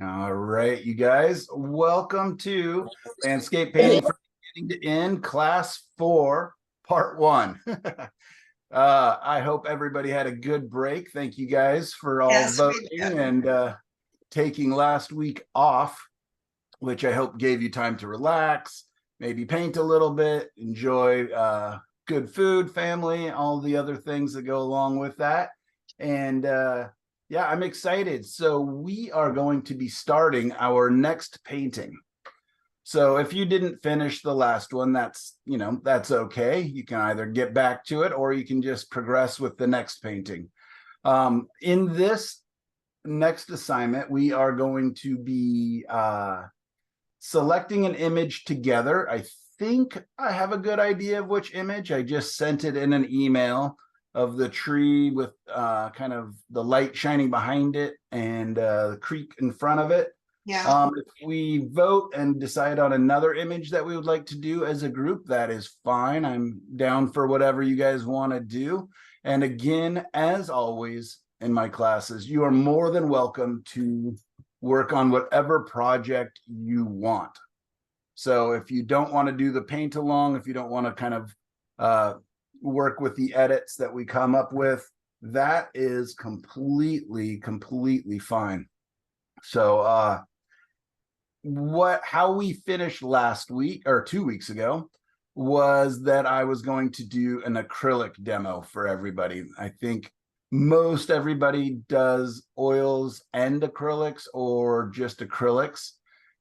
All right, you guys, welcome to Landscape Painting from Beginning to End, Class 4, Part 1. I hope everybody had a good break. Thank you guys for all Yes, we voting did. and taking last week off, which I hope gave you time to relax, maybe paint a little bit, enjoy good food, family, all the other things that go along with that. And yeah, I'm excited. So we are going to be starting our next painting. So if you didn't finish the last one, that's okay. You can either get back to it or you can just progress with the next painting. In this next assignment, we are going to be selecting an image together. I think I have a good idea of which image. I just sent it in an email of the tree with kind of the light shining behind it and the creek in front of it. Yeah. If we vote and decide on another image that we would like to do as a group, that is fine. I'm down for whatever you guys want to do. And again, as always in my classes, you are more than welcome to work on whatever project you want. So if you don't want to do the paint along, if you don't want to kind of work with the edits that we come up with, that is completely fine. So how we finished last week or 2 weeks ago was that I was going to do an acrylic demo for everybody. I think most everybody does oils and acrylics or just acrylics.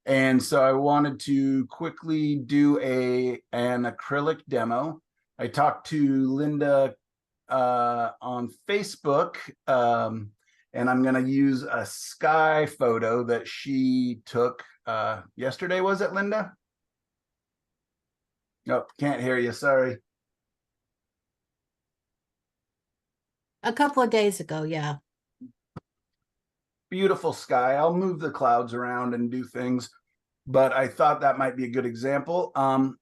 And so I wanted to quickly do an acrylic demo. I talked to Linda on Facebook, and I'm going to use a sky photo that she took yesterday. Was it, Linda? Nope, can't hear you. Sorry. A couple of days ago, yeah. Beautiful sky. I'll move the clouds around and do things, but I thought that might be a good example.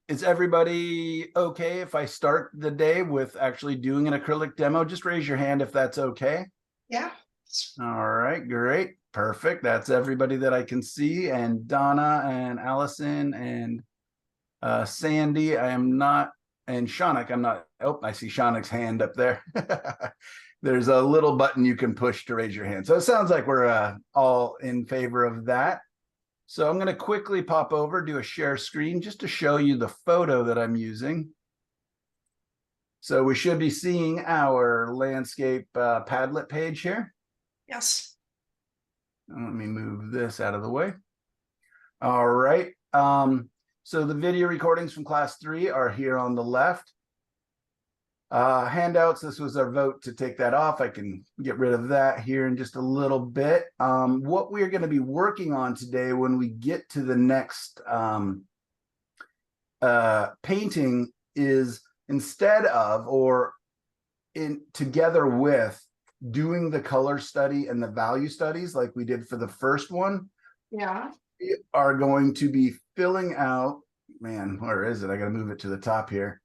Is everybody okay if I start the day with actually doing an acrylic demo? Just raise your hand if that's okay. Yeah. All right, great. Perfect. That's everybody that I can see. And Donna and Allison and Sandy, I am not, and Shaunak, I'm not. Oh, I see Shaunak's hand up there. There's a little button you can push to raise your hand. So it sounds like we're all in favor of that. So I'm going to quickly pop over, do a share screen just to show you the photo that I'm using. So we should be seeing our landscape Padlet page here. Yes. Let me move this out of the way. All right. So the video recordings from class 3 are here on the left. Handouts, this was our vote to take that off. I can get rid of that here in just a little bit. What we're going to be working on today when we get to the next painting is instead of or together with doing the color study and the value studies like we did for the first one. Yeah. We are going to be filling out, man, where is it? I got to move it to the top here.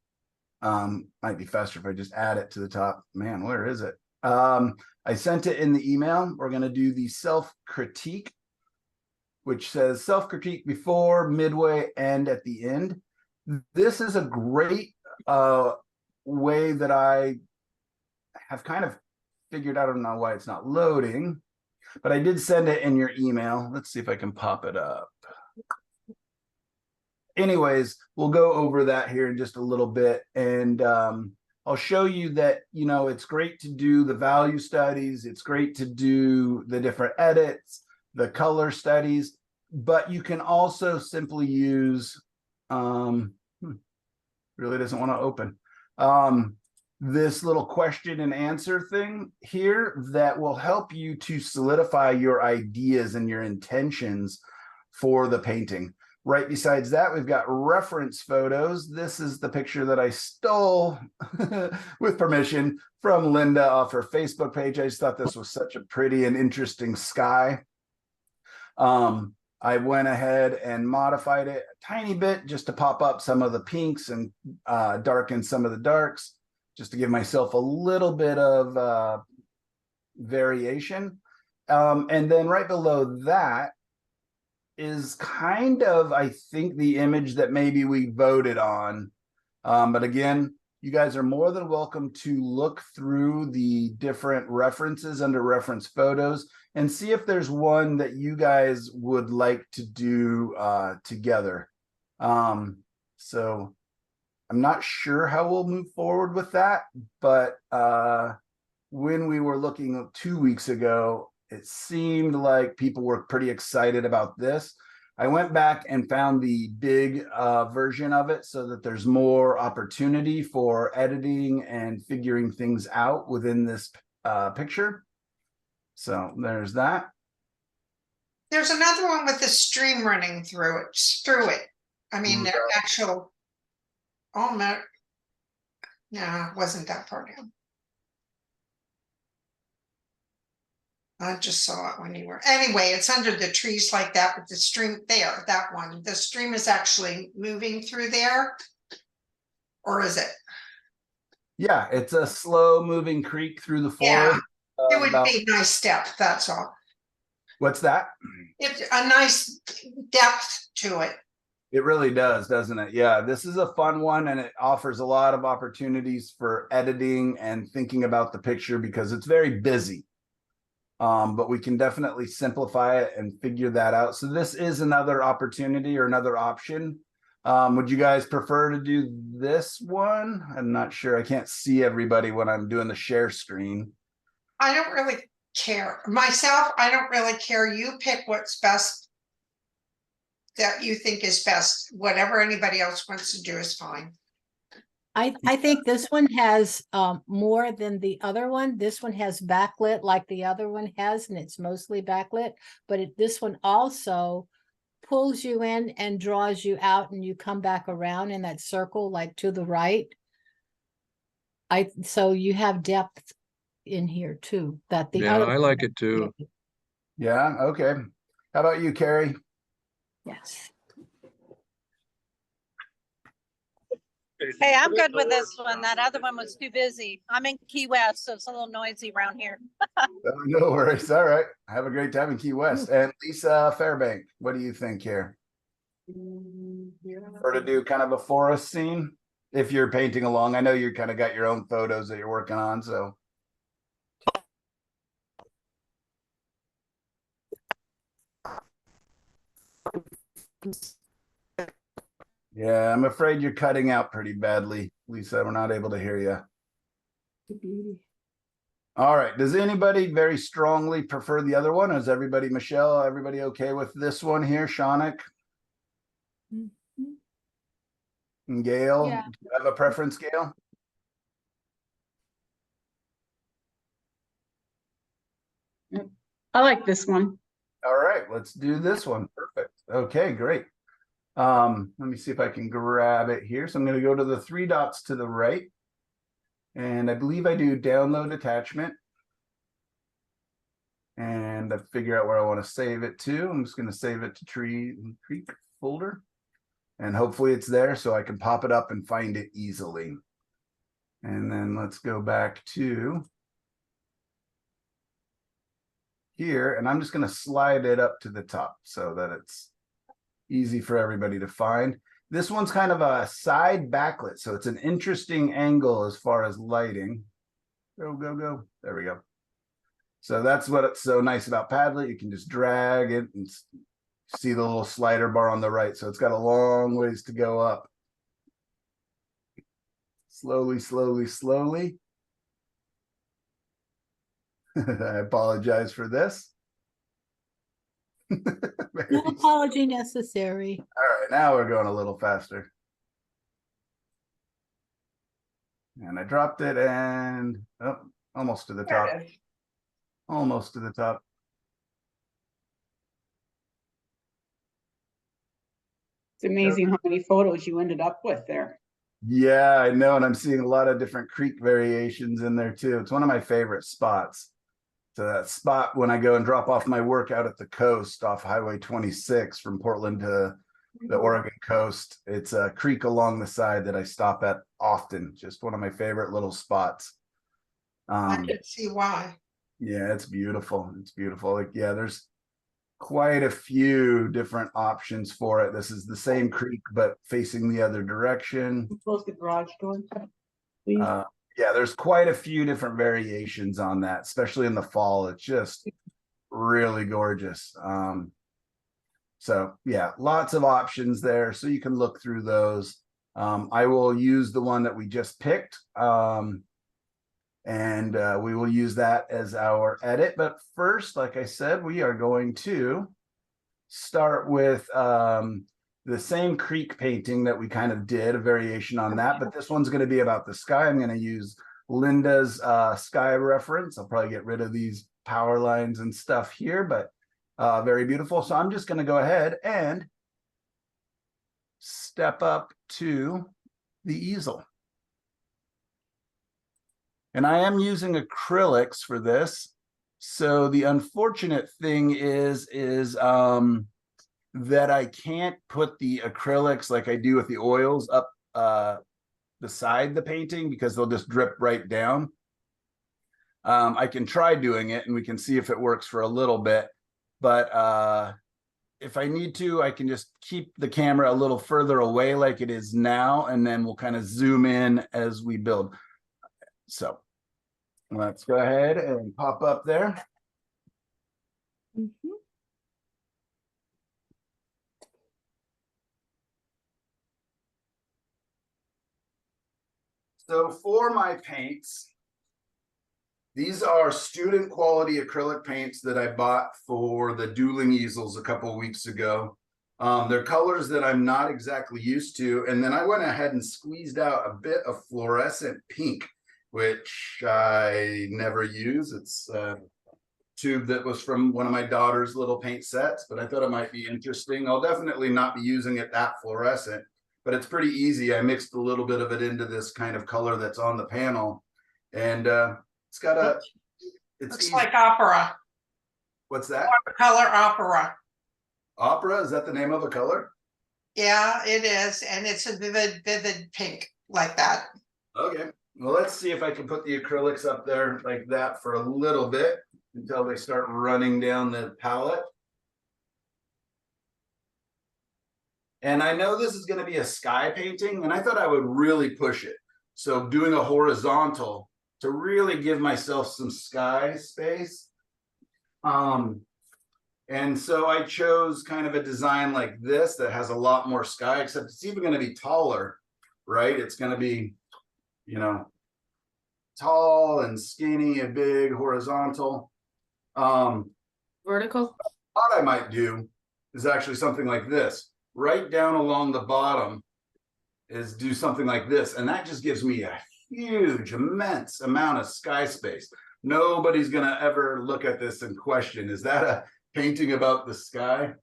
Might be faster if I just add it to the top. Man, where is it? I sent it in the email. We're going to do the self-critique, which says self-critique before, midway, and at the end. This is a great way that I have kind of figured out. I don't know why it's not loading, but I did send it in your email. Let's see if I can pop it up. Anyways, we'll go over that here in just a little bit. And I'll show you that, it's great to do the value studies. It's great to do the different edits, the color studies, but you can also simply use, really doesn't want to open, this little question and answer thing here that will help you to solidify your ideas and your intentions for the painting. Right besides that, we've got reference photos. This is the picture that I stole with permission from Linda off her Facebook page. I just thought this was such a pretty and interesting sky. I went ahead and modified it a tiny bit just to pop up some of the pinks and darken some of the darks, just to give myself a little bit of variation. And then right below that, is kind of, I think, the image that maybe we voted on. But again, you guys are more than welcome to look through the different references under reference photos and see if there's one that you guys would like to do together. So I'm not sure how we'll move forward with that, but when we were looking 2 weeks ago, it seemed like people were pretty excited about this. I went back and found the big version of it so that there's more opportunity for editing and figuring things out within this picture. So there's that. There's another one with the stream running through it. I mean, the actual, oh no, it wasn't that far down. I just saw it when you were, anyway, it's under the trees like that with the stream there, that one. The stream is actually moving through there, or is it? Yeah, it's a slow moving creek through the forest. It would be nice depth, that's all. What's that? It's a nice depth to it. It really does, doesn't it? Yeah, this is a fun one, and it offers a lot of opportunities for editing and thinking about the picture because it's very busy. But we can definitely simplify it and figure that out. So this is another opportunity or another option. Would you guys prefer to do this one? I'm not sure. I can't see everybody when I'm doing the share screen. I don't really care. Myself, I don't really care. You pick what's best that you think is best. Whatever anybody else wants to do is fine. I think this one has more than the other one. This one has backlit like the other one has, and it's mostly backlit. But this one also pulls you in and draws you out, and you come back around in that circle, like to the right. So you have depth in here too. That the other I like it too. Yeah, okay. How about you, Carrie? Yes. Hey, I'm good with this one. That other one was too busy. I'm in Key West, so it's a little noisy around here. No worries. All right. Have a great time in Key West. And Lisa Fairbank, what do you think here? Or to do kind of a forest scene if you're painting along? I know you kind of got your own photos that you're working on, so. Yeah, I'm afraid you're cutting out pretty badly, Lisa. We're not able to hear you. All right. Does anybody very strongly prefer the other one? Is everybody, Michelle, everybody okay with this one here? Shaunik? And Gail? Yeah. Do you have a preference, Gail? I like this one. All right, let's do this one. Perfect. Okay, great. Let me see if I can grab it here. So I'm going to go to the 3 dots to the right. And I believe I do download attachment. And I figure out where I want to save it to. I'm just going to save it to Creek folder. And hopefully it's there so I can pop it up and find it easily. And then let's go back to here. And I'm just going to slide it up to the top so that it's easy for everybody to find. This one's kind of a side backlit, so it's an interesting angle as far as lighting. Go, go, go. There we go. So that's what it's so nice about Padlet. You can just drag it and see the little slider bar on the right. So it's got a long ways to go up. Slowly, slowly, slowly. I apologize for this. No apology necessary. All right, now we're going a little faster. And I dropped it and almost to the top. Almost to the top. It's amazing how many photos you ended up with there. Yeah, I know. And I'm seeing a lot of different creek variations in there too. It's one of my favorite spots. So that spot when I go and drop off my work out at the coast off Highway 26 from Portland to the Oregon coast. It's a creek along the side that I stop at often. Just one of my favorite little spots. I can see why. Yeah, it's beautiful. It's beautiful. Like, yeah, there's quite a few different options for it. This is the same creek, but facing the other direction. Close the garage door, please. Yeah, there's quite a few different variations on that, especially in the fall. It's just really gorgeous. So yeah, lots of options there. So you can look through those. I will use the one that we just picked. And we will use that as our edit. But first, like I said, we are going to start with the same creek painting that we kind of did, a variation on that, but this one's going to be about the sky. I'm going to use Linda's sky reference. I'll probably get rid of these power lines and stuff here, but very beautiful. So I'm just going to go ahead and step up to the easel. And I am using acrylics for this. So the unfortunate thing is that I can't put the acrylics like I do with the oils up beside the painting because they'll just drip right down. I can try doing it and we can see if it works for a little bit, but if I need to, I can just keep the camera a little further away like it is now, and then we'll kind of zoom in as we build. So let's go ahead and pop up there. Mhm. So for my paints, these are student quality acrylic paints that I bought for the dueling easels a couple of weeks ago. They're colors that I'm not exactly used to. And then I went ahead and squeezed out a bit of fluorescent pink, which I never use. It's a tube that was from one of my daughter's little paint sets, but I thought it might be interesting. I'll definitely not be using it that fluorescent, but it's pretty easy. I mixed a little bit of it into this kind of color that's on the panel. And it's got a, it's Looks easy. like opera, What's that? color opera. Opera, is that the name of a color? Yeah, it is, and it's a vivid pink like that. Okay, well, let's see if I can put the acrylics up there like that for a little bit until they start running down the palette. And I know this is going to be a sky painting, and I thought I would really push it. So doing a horizontal to really give myself some sky space. And so I chose kind of a design like this that has a lot more sky, except it's even going to be taller, right? It's going to be, you know, tall and skinny and big, horizontal. Vertical. What I might do is actually something like this. Right down along the bottom is do something like this. And that just gives me a huge, immense amount of sky space. Nobody's going to ever look at this and question, is that a painting about the sky?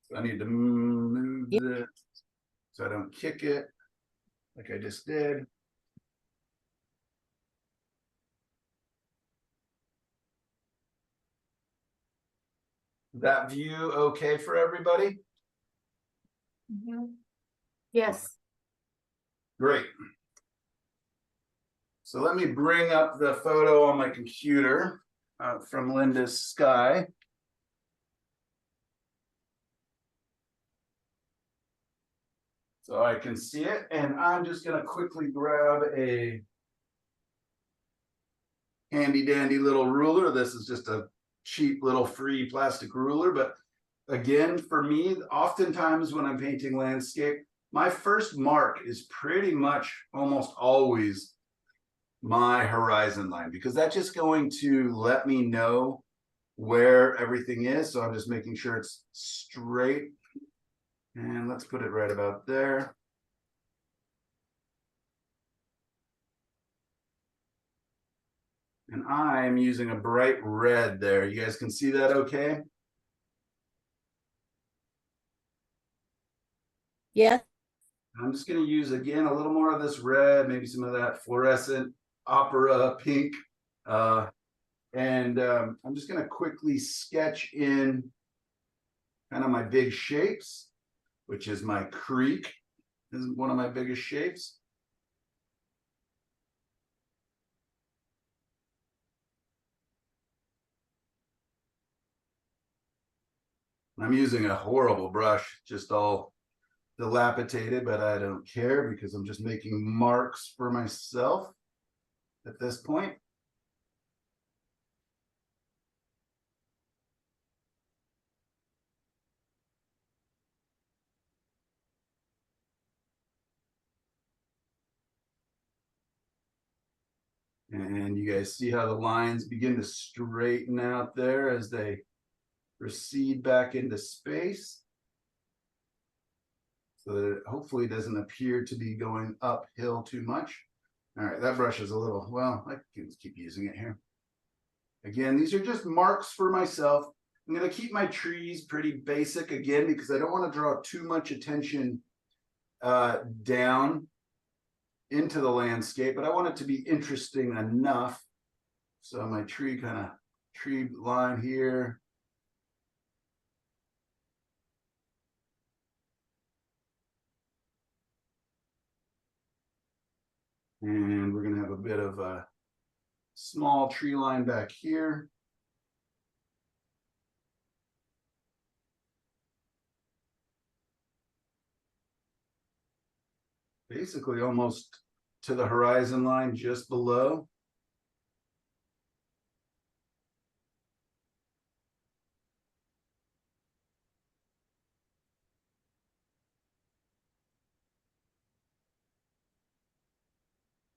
So I need to move this so I don't kick it like I just did. That view okay for everybody? Yes. Great. So let me bring up the photo on my computer from Linda's sky. So I can see it, and I'm just going to quickly grab a handy dandy little ruler. This is just a cheap little free plastic ruler, but again, for me, oftentimes when I'm painting landscape, my first mark is pretty much almost always my horizon line, because that's just going to let me know where everything is. So I'm just making sure it's straight, and let's put it right about there. And I'm using a bright red there. You guys can see that okay? Yeah, I'm just going to use, again, a little more of this red, maybe some of that fluorescent opera pink. And I'm just going to quickly sketch in kind of my big shapes, which is my creek. This is one of my biggest shapes. I'm using a horrible brush, just all dilapidated, but I don't care because I'm just making marks for myself at this point. And you guys see how the lines begin to straighten out there as they recede back into space. So that it hopefully doesn't appear to be going uphill too much. All right, that brush is a little, well, I can keep using it here. Again, these are just marks for myself. I'm going to keep my trees pretty basic again, because I don't want to draw too much attention down into the landscape, but I want it to be interesting enough. So my tree line here. And we're going to have a bit of a small tree line back here. Basically almost to the horizon line just below.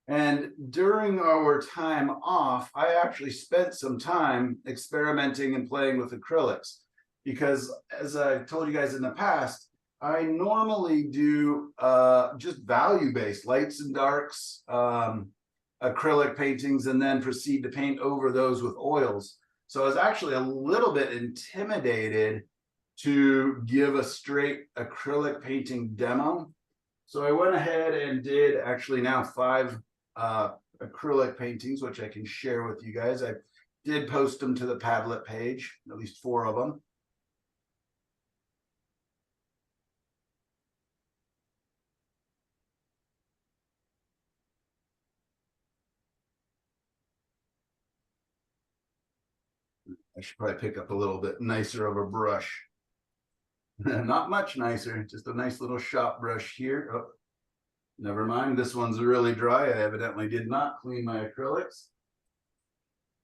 And during our time off, I actually spent some time experimenting and playing with acrylics, because as I told you guys in the past, I normally do just value-based lights and darks, acrylic paintings, and then proceed to paint over those with oils. So I was actually a little bit intimidated to give a straight acrylic painting demo. So I went ahead and did actually now 5 acrylic paintings, which I can share with you guys. I did post them to the Padlet page, at least 4 of them. I should probably pick up a little bit nicer of a brush. Not much nicer, just a nice little shop brush here. Oh, never mind, this one's really dry. I evidently did not clean my acrylics.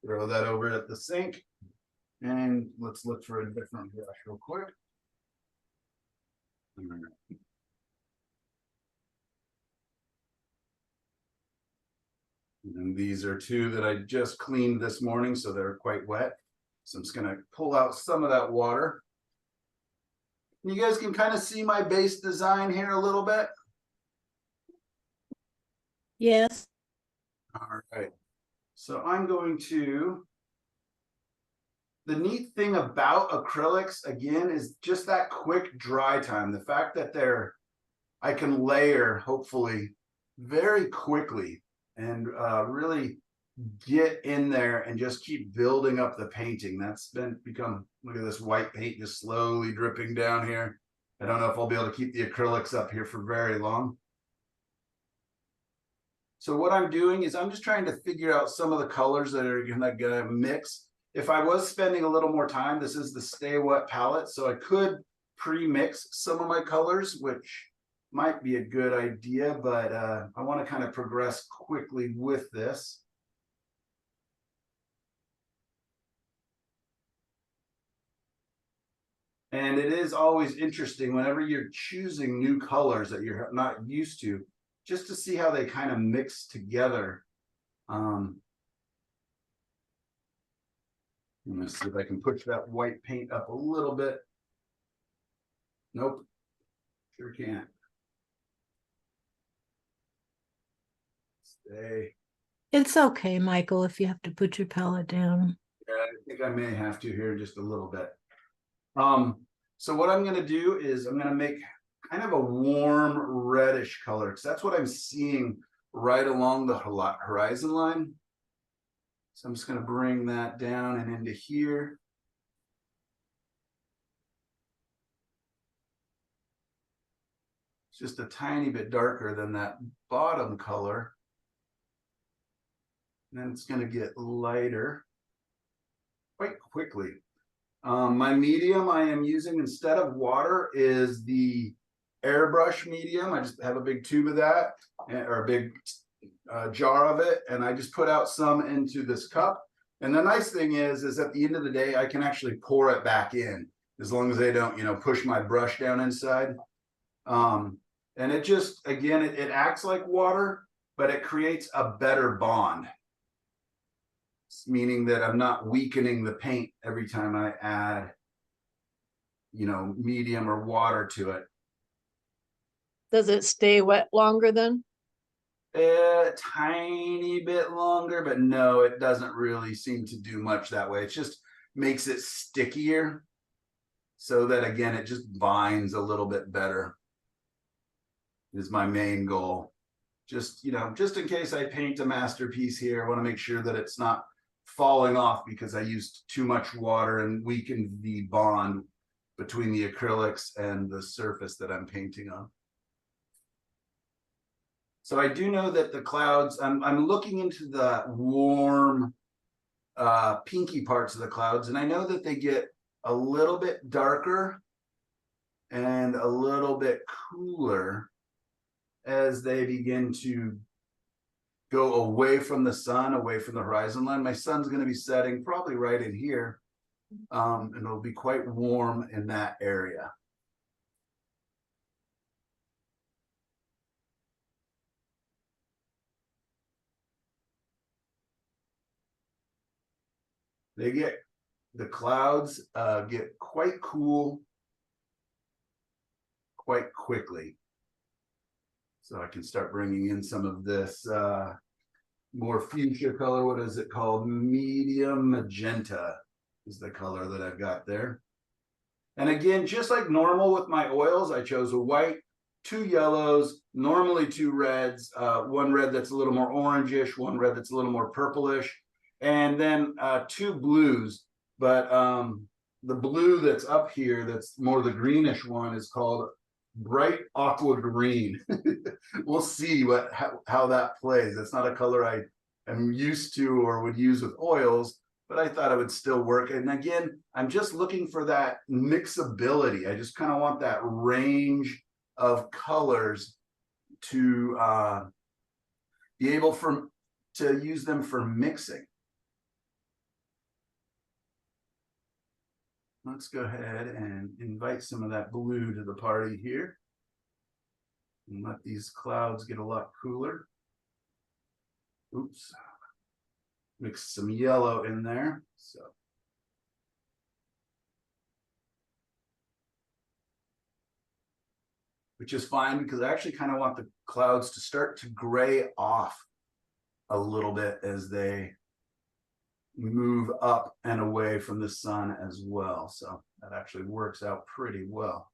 Throw that over at the sink. And let's look for a different brush real quick. All right. And these are 2 that I just cleaned this morning, so they're quite wet. So I'm just going to pull out some of that water. You guys can kind of see my base design here a little bit. Yes. All right. So I'm going to, the neat thing about acrylics, again, is just that quick dry time. The fact that I can layer, hopefully, very quickly and really get in there and just keep building up the painting. That's become, look at this white paint just slowly dripping down here. I don't know if I'll be able to keep the acrylics up here for very long. So what I'm doing is I'm just trying to figure out some of the colors that are gonna mix. If I was spending a little more time, this is the Stay Wet palette, so I could pre-mix some of my colors, which might be a good idea, but I want to kind of progress quickly with this. And it is always interesting whenever you're choosing new colors that you're not used to, just to see how they kind of mix together. I'm gonna see if I can push that white paint up a little bit. Nope, sure can't. Stay. It's okay, Michael, if you have to put your palette down. Yeah, I think I may have to here just a little bit. So what I'm going to do is I'm going to make kind of a warm reddish color, because that's what I'm seeing right along the horizon line. So I'm just going to bring that down and into here. It's just a tiny bit darker than that bottom color. And then it's going to get lighter quite quickly. My medium I am using instead of water is the airbrush medium. I just have a big tube of that, or a big jar of it, and I just put out some into this cup. And the nice thing is at the end of the day, I can actually pour it back in as long as they don't, push my brush down inside. And it just, again, it acts like water, but it creates a better bond. Meaning that I'm not weakening the paint every time I add, medium or water to it. Does it stay wet longer then? A tiny bit longer, but no, it doesn't really seem to do much that way. It just makes it stickier so that, again, it just binds a little bit better is my main goal. Just, just in case I paint a masterpiece here, I want to make sure that it's not falling off because I used too much water and weakened the bond between the acrylics and the surface that I'm painting on. So I do know that the clouds, I'm looking into the warm pinky parts of the clouds, and I know that they get a little bit darker and a little bit cooler as they begin to go away from the sun, away from the horizon line. My sun's going to be setting probably right in here, and it'll be quite warm in that area. The clouds get quite cool quite quickly. So I can start bringing in some of this more fuchsia color. What is it called? Medium magenta is the color that I've got there. And again, just like normal with my oils, I chose a white, 2 yellows, normally 2 reds, 1 red that's a little more orangish, 1 red that's a little more purplish, and then 2 blues. But the blue that's up here, that's more the greenish one, is called bright aqua green. We'll see how that plays. That's not a color I am used to or would use with oils, but I thought it would still work. And again, I'm just looking for that mixability. I just kind of want that range of colors to be able to use them for mixing. Let's go ahead and invite some of that blue to the party here. And let these clouds get a lot cooler. Oops. Mix some yellow in there. So. Which is fine because I actually kind of want the clouds to start to gray off a little bit as they move up and away from the sun as well. So that actually works out pretty well.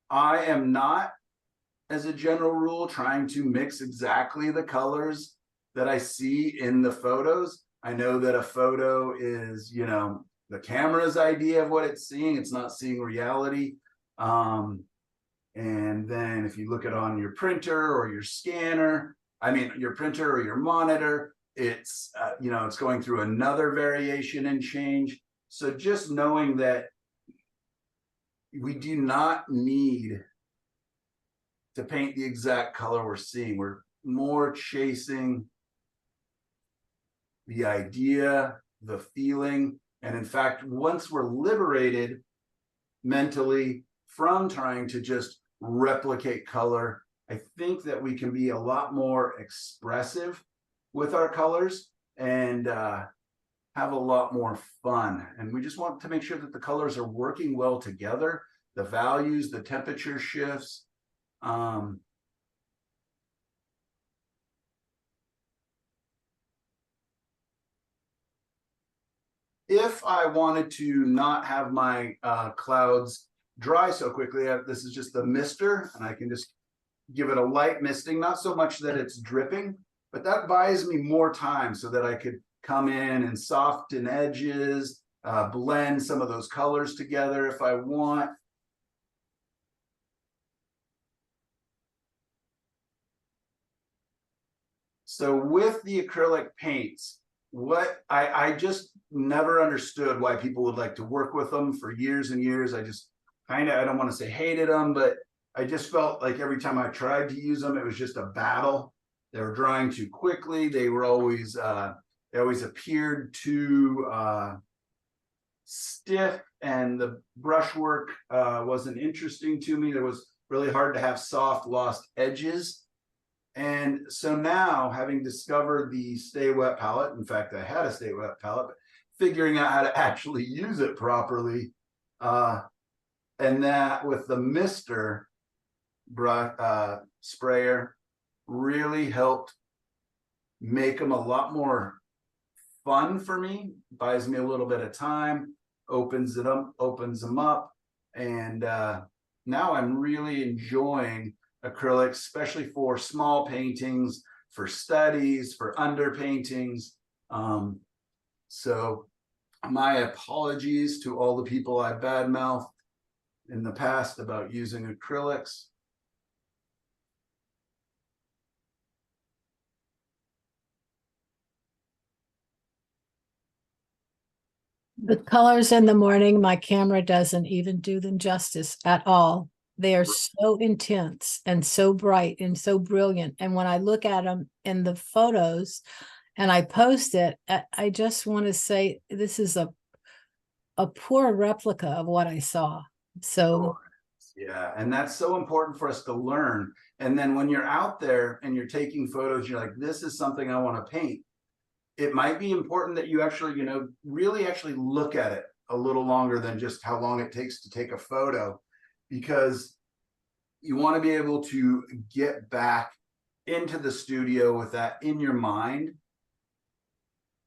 I am not, as a general rule, trying to mix exactly the colors that I see in the photos. I know that a photo is, the camera's idea of what it's seeing. It's not seeing reality. And then if you look at on your printer or your scanner, your printer or your monitor, it's it's going through another variation and change. So just knowing that we do not need to paint the exact color we're seeing. We're more chasing the idea, the feeling, and in fact, once we're liberated mentally from trying to just replicate color, I think that we can be a lot more expressive with our colors and have a lot more fun. And we just want to make sure that the colors are working well together, the values, the temperature shifts. If I wanted to not have my clouds dry so quickly, this is just the mister, and I can just give it a light misting, not so much that it's dripping, but that buys me more time so that I could come in and soften edges, blend some of those colors together if I want. So with the acrylic paints, what I just never understood why people would like to work with them for years and years. I just kind of, I don't want to say hated them, but I just felt like every time I tried to use them, it was just a battle. They were drying too quickly. They always appeared too stiff, and the brushwork wasn't interesting to me. It was really hard to have soft, lost edges. And so now, having discovered the Stay Wet palette, in fact, I had a Stay Wet palette, but figuring out how to actually use it properly, and that with the Mister brush sprayer really helped make them a lot more fun for me. Buys me a little bit of time, opens them up, and now I'm really enjoying acrylics, especially for small paintings, for studies, for underpaintings. So my apologies to all the people I badmouthed in the past about using acrylics. The colors in the morning, my camera doesn't even do them justice at all. They are so intense and so bright and so brilliant. And when I look at them in the photos and I post it, I just want to say this is a poor replica of what I saw. So yeah, and that's so important for us to learn. And then when you're out there and you're taking photos, you're like, this is something I want to paint. It might be important that you actually, really actually look at it a little longer than just how long it takes to take a photo, because you want to be able to get back into the studio with that in your mind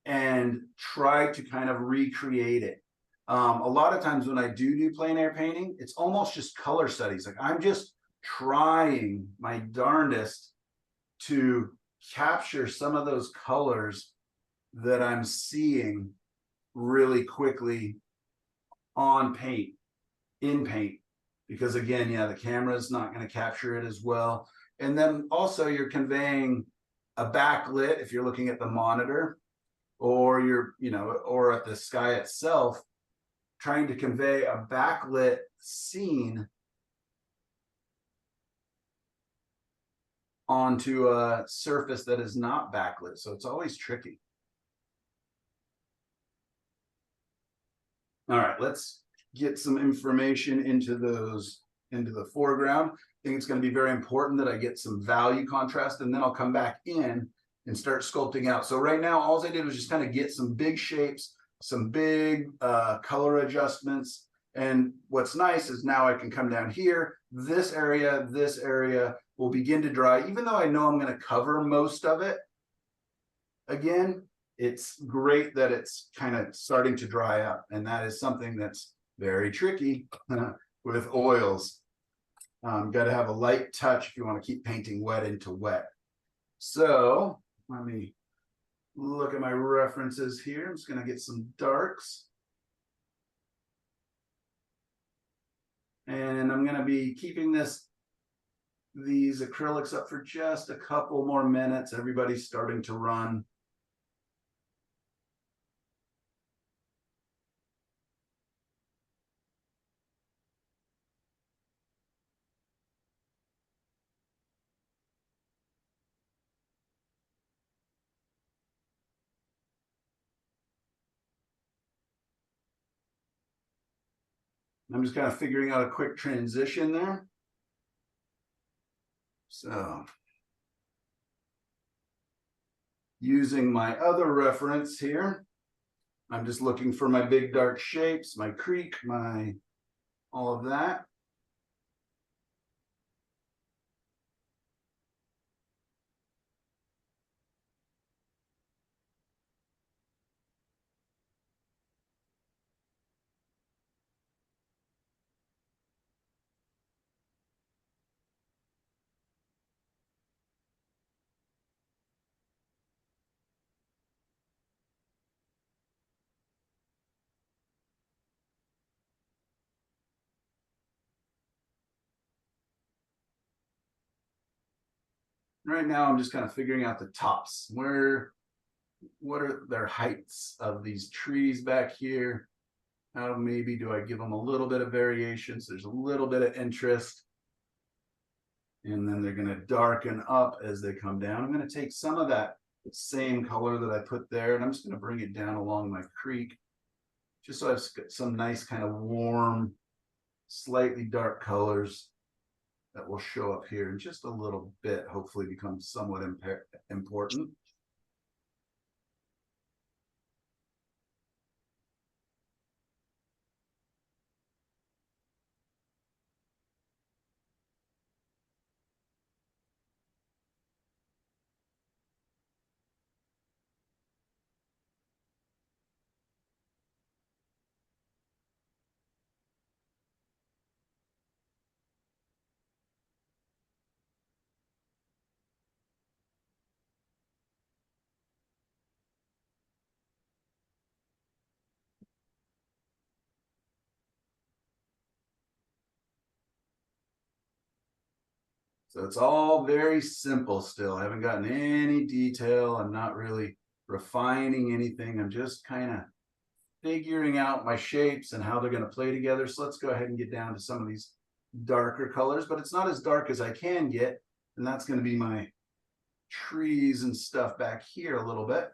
and try to kind of recreate it. A lot of times when I do plein air painting, it's almost just color studies. Like I'm just trying my darndest to capture some of those colors that I'm seeing really quickly on paint, in paint, because again, yeah, the camera is not going to capture it as well. And then also you're conveying a backlit if you're looking at the monitor, or you're, or at the sky itself, trying to convey a backlit scene onto a surface that is not backlit. So it's always tricky. All right, let's get some information into the foreground. I think it's going to be very important that I get some value contrast, and then I'll come back in and start sculpting out. So right now, all I did was just kind of get some big shapes, some big color adjustments. And what's nice is now I can come down here. This area will begin to dry, even though I know I'm going to cover most of it. Again, it's great that it's kind of starting to dry up, and that is something that's very tricky with oils. Got to have a light touch if you want to keep painting wet into wet. So let me look at my references here. I'm just going to get some darks. And I'm going to be keeping these acrylics up for just a couple more minutes. Everybody's starting to run. I'm just kind of figuring out a quick transition there. So using my other reference here, I'm just looking for my big dark shapes, my creek, all of that. Right now, I'm just kind of figuring out the tops. what are their heights of these trees back here? How maybe do I give them a little bit of variation so there's a little bit of interest? And then they're going to darken up as they come down. I'm going to take some of that same color that I put there, and I'm just going to bring it down along my creek, just so I've got some nice kind of warm, slightly dark colors that will show up here in just a little bit, hopefully become somewhat important. So it's all very simple still. I haven't gotten any detail. I'm not really refining anything. I'm just kind of figuring out my shapes and how they're going to play together. So let's go ahead and get down to some of these darker colors, but it's not as dark as I can get. And that's going to be my trees and stuff back here a little bit.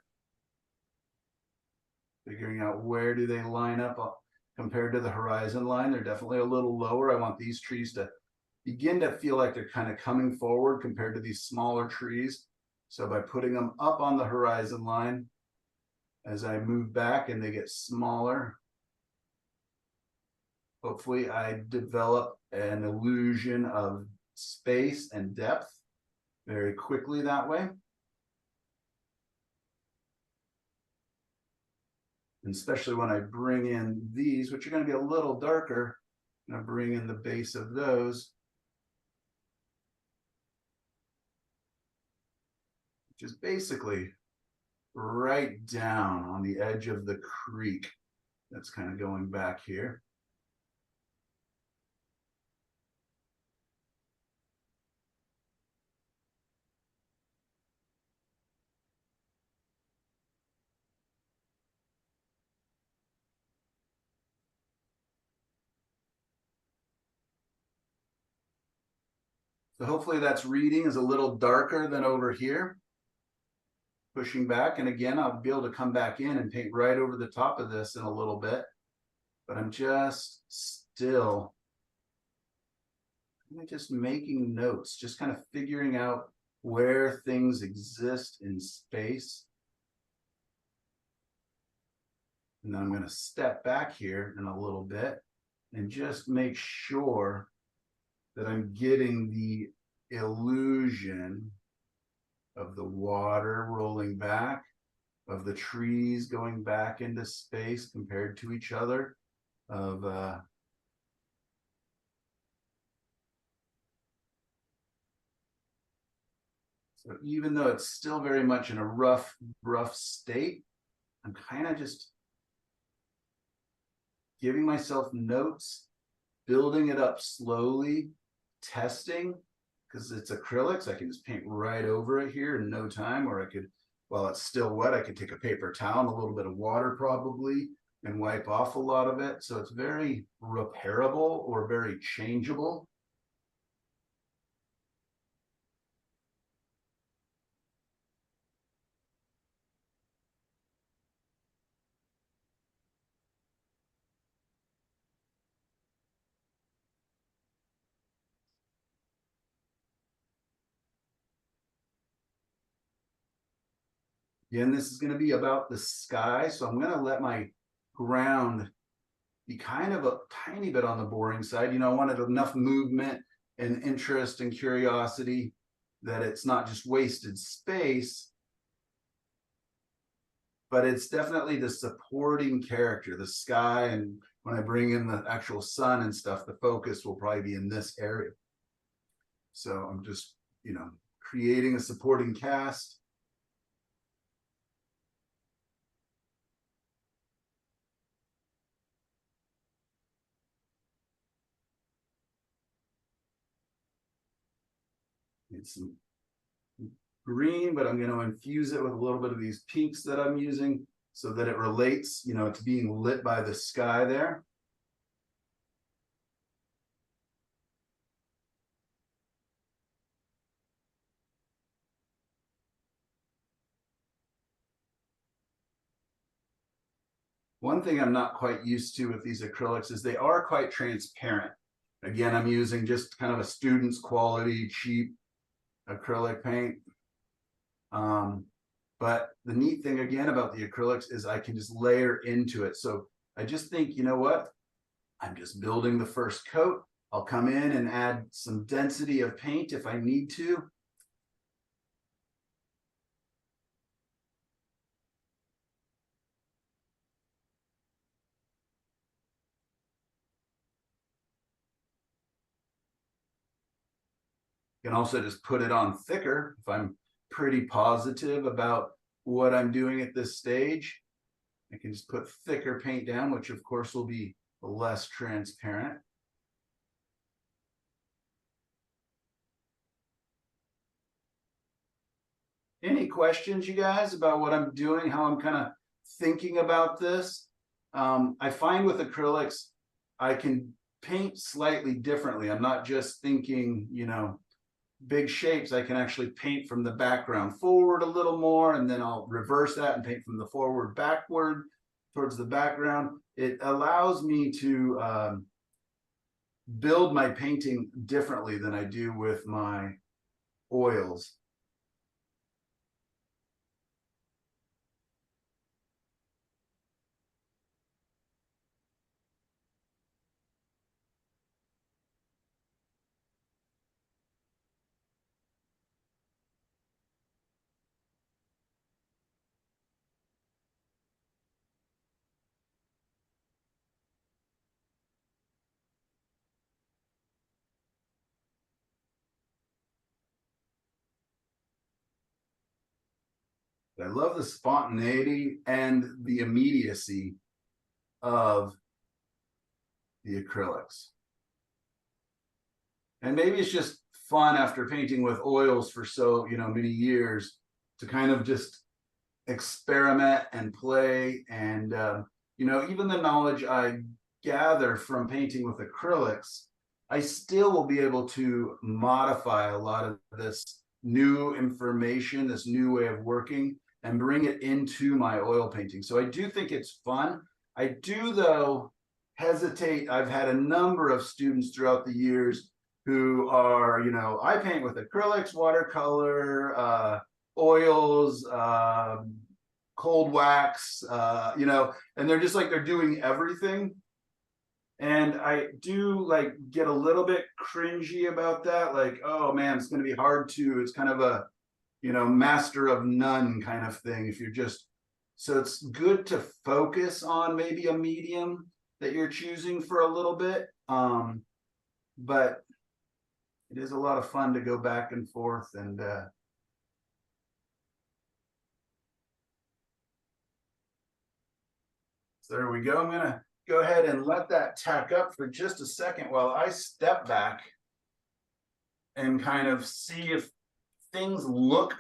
Figuring out where do they line up compared to the horizon line. They're definitely a little lower. I want these trees to begin to feel like they're kind of coming forward compared to these smaller trees. So by putting them up on the horizon line, as I move back and they get smaller, hopefully I develop an illusion of space and depth very quickly that way. And especially when I bring in these, which are going to be a little darker, I'm going to bring in the base of those, which is basically right down on the edge of the creek that's kind of going back here. So hopefully that's reading is a little darker than over here. Pushing back, and again, I'll be able to come back in and paint right over the top of this in a little bit. But I'm just still just making notes, just kind of figuring out where things exist in space. And then I'm going to step back here in a little bit and just make sure that I'm getting the illusion of the water rolling back, of the trees going back into space compared to each other, of so even though it's still very much in a rough state, I'm kind of just giving myself notes, building it up slowly, testing, because it's acrylics. I can just paint right over it here in no time, or I could, while it's still wet, I could take a paper towel and a little bit of water probably and wipe off a lot of it. So it's very repairable or very changeable. Again, this is going to be about the sky, so I'm going to let my ground be kind of a tiny bit on the boring side. You know, I wanted enough movement and interest and curiosity that it's not just wasted space, but it's definitely the supporting character, the sky. And when I bring in the actual sun and stuff, the focus will probably be in this area. So I'm just, you know, creating a supporting cast. It's some green, but I'm going to infuse it with a little bit of these pinks that I'm using so that it relates, you know, to being lit by the sky there. One thing I'm not quite used to with these acrylics is they are quite transparent. Again, I'm using just kind of a student's quality, cheap acrylic paint. But the neat thing again about the acrylics is I can just layer into it. So I just think, you know what? I'm just building the first coat. I'll come in and add some density of paint if I need to. You can also just put it on thicker if I'm pretty positive about what I'm doing at this stage. I can just put thicker paint down, which of course will be less transparent. Any questions, you guys, about what I'm doing, how I'm kind of thinking about this? I find with acrylics, I can paint slightly differently. I'm not just thinking, you know, big shapes. I can actually paint from the background forward a little more, and then I'll reverse that and paint from the forward backward towards the background. It allows me to build my painting differently than I do with my oils. I love the spontaneity and the immediacy of the acrylics. And maybe it's just fun after painting with oils for so, you know, many years to kind of just experiment and play. And, you know, even the knowledge I gather from painting with acrylics, I still will be able to modify a lot of this new information, this new way of working, and bring it into my oil painting. So I do think it's fun. I do, though, hesitate. I've had a number of students throughout the years who are, you know, I paint with acrylics, watercolor, oils, cold wax, you know, and they're just like, they're doing everything. And I do like get a little bit cringy about that. Like, oh man, it's going to be hard to, it's kind of a, you know, master of none kind of thing. If you're just, so it's good to focus on maybe a medium that you're choosing for a little bit. But it is a lot of fun to go back and forth and, so there we go. I'm gonna go ahead and let that tack up for just a second while I step back and kind of see if things look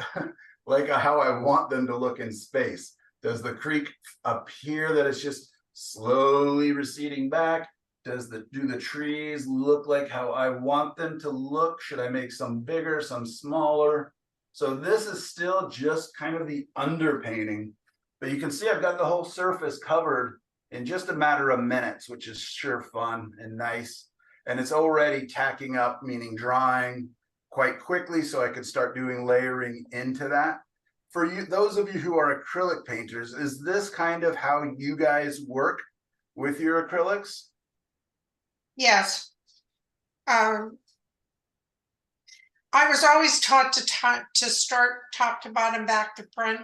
like how I want them to look in space. Does the creek appear that it's just slowly receding back? Do the trees look like how I want them to look? Should I make some bigger, some smaller? So this is still just kind of the underpainting, but you can see I've got the whole surface covered in just a matter of minutes, which is sure fun and nice. And it's already tacking up, meaning drying quite quickly, so I could start doing layering into that. For you, those of you who are acrylic painters, is this kind of how you guys work with your acrylics? Yes. I was always taught to start top to bottom, back to front.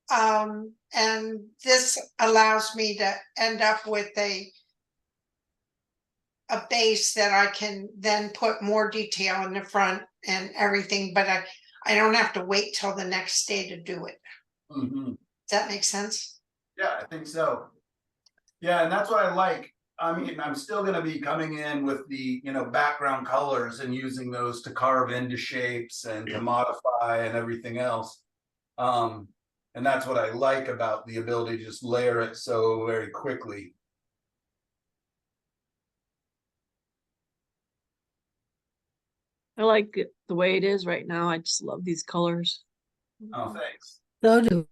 And this allows me to end up with a base that I can then put more detail in the front and everything, but I don't have to wait till the next day to do it. Mm-hmm. Does that make sense? Yeah, I think so. Yeah, and that's what I like. I mean, I'm still gonna be coming in with the, background colors and using those to carve into shapes and to modify and everything else. And that's what I like about the ability to just layer it so very quickly. I like it the way it is right now. I just love these colors. Oh, thanks. So do,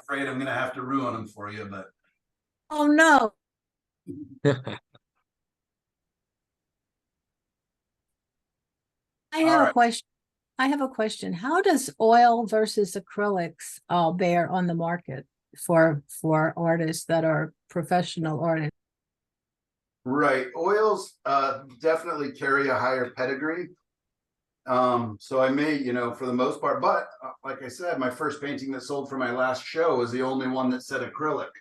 Afraid I'm gonna have to ruin them for you, but oh no. I All have a right. question. I have a question. How does oil versus acrylics bear on the market for artists that are professional artists? Right, oils definitely carry a higher pedigree. So I may, for the most part, but like I said, my first painting that sold for my last show was the only one that said acrylic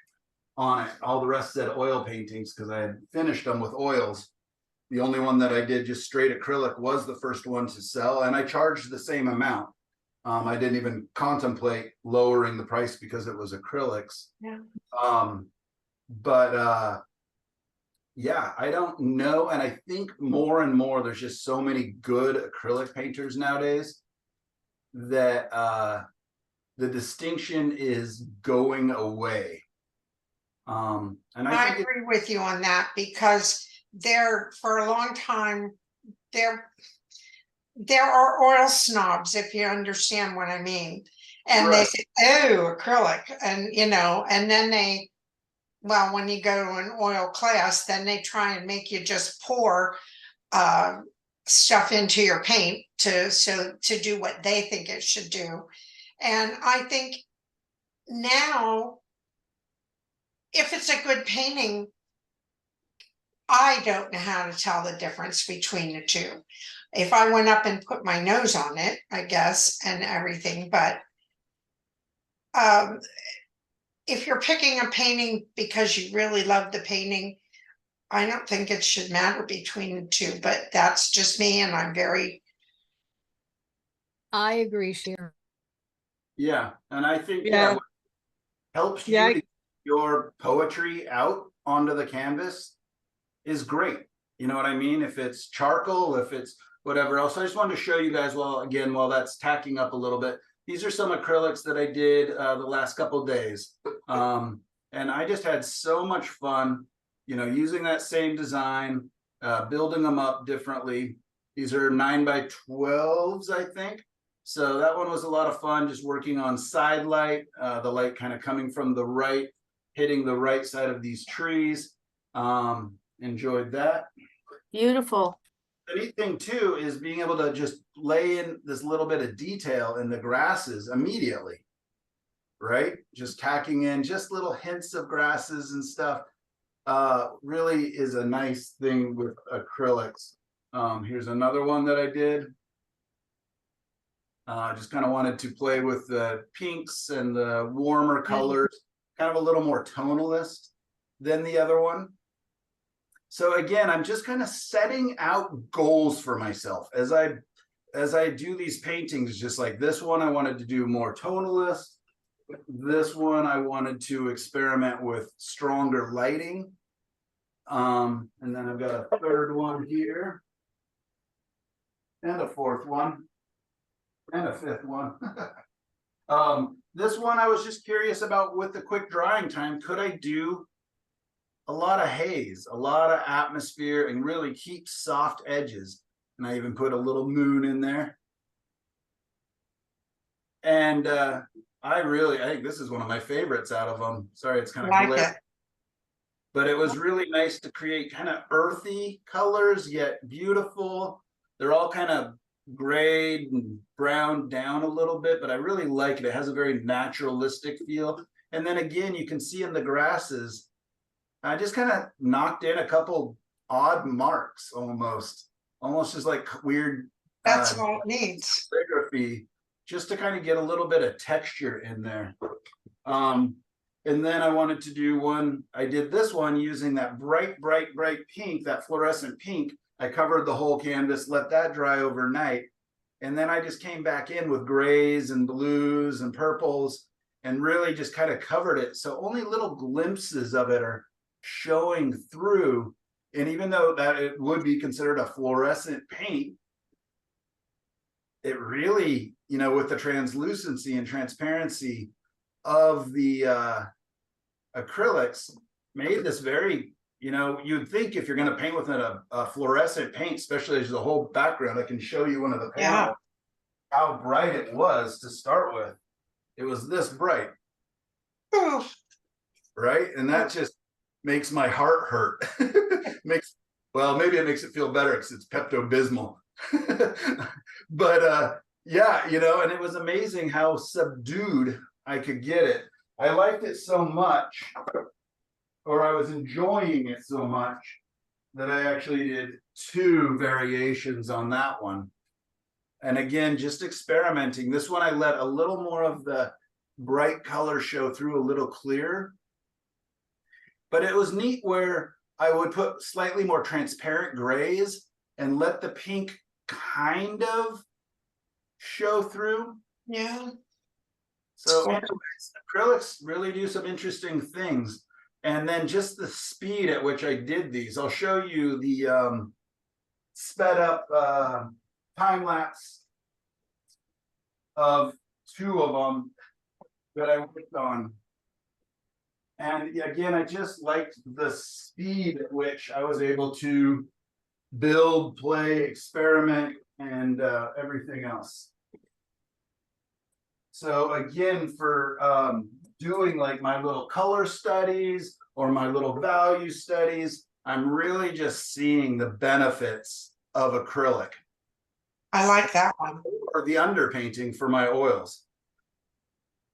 on it. All the rest said oil paintings because I had finished them with oils. The only one that I did just straight acrylic was the first one to sell, and I charged the same amount. I didn't even contemplate lowering the price because it was acrylics. Yeah. But yeah, I don't know. And I think more and more there's just so many good acrylic painters nowadays that the distinction is going away. And I I think agree with you on that because there, for a long time, there are oil snobs, if you understand what I mean. And they Right. say, oh, acrylic, and and then well, when you go to an oil class, then they try and make you just pour stuff into your paint to do what they think it should do. And I think now, if it's a good painting, I don't know how to tell the difference between the two. If I went up and put my nose on it, I guess, and everything, but if you're picking a painting because you really love the painting, I don't think it should matter between the two, but that's just me, and I'm very. I agree, Sharon. Yeah, and I think Yeah. what helps Yeah, you to get your poetry out onto the canvas is great. You know what I mean? If it's charcoal, if it's whatever else. I just wanted to show you guys, while that's tacking up a little bit, these are some acrylics that I did the last couple days. And I just had so much fun, using that same design, building them up differently. These are 9x12s, I think. So that one was a lot of fun, just working on side light, the light kind of coming from the right, hitting the right side of these trees. Enjoyed that. beautiful. The neat thing too is being able to just lay in this little bit of detail in the grasses immediately, right? Just tacking in just little hints of grasses and stuff. Really is a nice thing with acrylics. Here's another one that I did. Just kind of wanted to play with the pinks and the warmer colors, kind of a little more tonalist than the other one. So again, I'm just kind of setting out goals for myself as I do these paintings. Just like this one, I wanted to do more tonalist. This one, I wanted to experiment with stronger lighting. And then I've got a third one here, and a fourth one, and a fifth one. This one I was just curious about with the quick drying time. Could I do a lot of haze, a lot of atmosphere, and really keep soft edges? And I even put a little moon in there. And I think this is one of my favorites out of them. Sorry, it's kind of Like glare. it. But it was really nice to create kind of earthy colors, yet beautiful. They're all kind of grayed and browned down a little bit, but I really like it. It has a very naturalistic feel. And then again, you can see in the grasses, I just kind of knocked in a couple odd marks, almost just like weird. That's all it needs. Calligraphy, just to kind of get a little bit of texture in there. And then I wanted to do one. I did this one using that bright pink, that fluorescent pink. I covered the whole canvas, let that dry overnight. And then I just came back in with grays and blues and purples and really just kind of covered it. So only little glimpses of it are showing through. And even though that it would be considered a fluorescent paint, it really, you know, with the translucency and transparency of the acrylics, made this very, you know, you'd think if you're going to paint with a fluorescent paint, especially as the whole background, I can show you one of the panels, how bright it was to start with. It was this bright, Oof. right? And that just makes my heart hurt. Well, maybe it makes it feel better because it's Pepto-Bismol. But yeah, you know, and it was amazing how subdued I could get it. I liked it so much, or I was enjoying it so much, that I actually did 2 variations on that one. And again, just experimenting. This one I let a little more of the bright color show through, a little clearer. But it was neat where I would put slightly more transparent grays and let the pink kind of show through. Yeah. So Cool. anyways, acrylics really do some interesting things. And then just the speed at which I did these. I'll show you the sped up time lapse of 2 of them that I worked on. And again, I just liked the speed at which I was able to build, play, experiment, and everything else. So again, for doing like my little color studies or my little value studies, I'm really just seeing the benefits of acrylic. I like that one. Or the underpainting for my oils,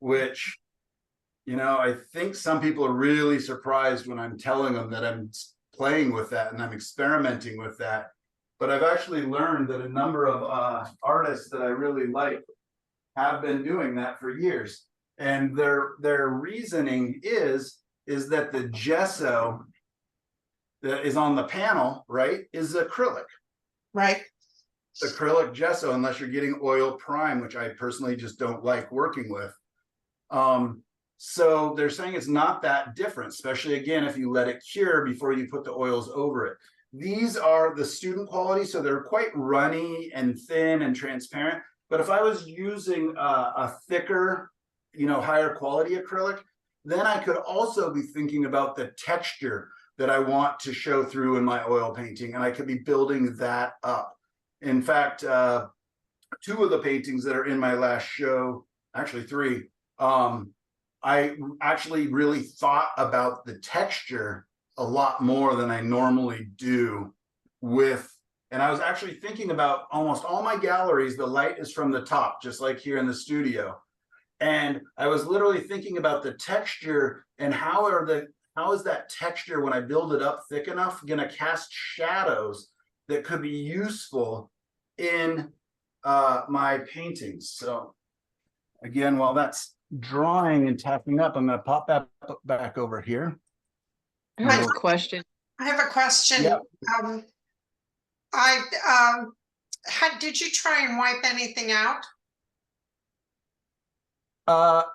which, you know, I think some people are really surprised when I'm telling them that I'm playing with that and I'm experimenting with that. But I've actually learned that a number of artists that I really like have been doing that for years. And their reasoning is that the gesso that is on the panel, right, is acrylic. Right. Acrylic gesso, unless you're getting oil prime, which I personally just don't like working with. So they're saying it's not that different, especially again, if you let it cure before you put the oils over it. These are the student quality, so they're quite runny and thin and transparent. But if I was using a thicker, you know, higher quality acrylic, then I could also be thinking about the texture that I want to show through in my oil painting, and I could be building that up. In fact, 2 of the paintings that are in my last show, actually 3, I actually really thought about the texture a lot more than I normally do with, and I was actually thinking about almost all my galleries, the light is from the top, just like here in the studio. And I was literally thinking about the texture and how is that texture, when I build it up thick enough, gonna cast shadows that could be useful in my paintings. So again, while that's drawing and tapping up, I'm going to pop that back over here. I have a question. I have a question. Yeah. Did you try and wipe anything out?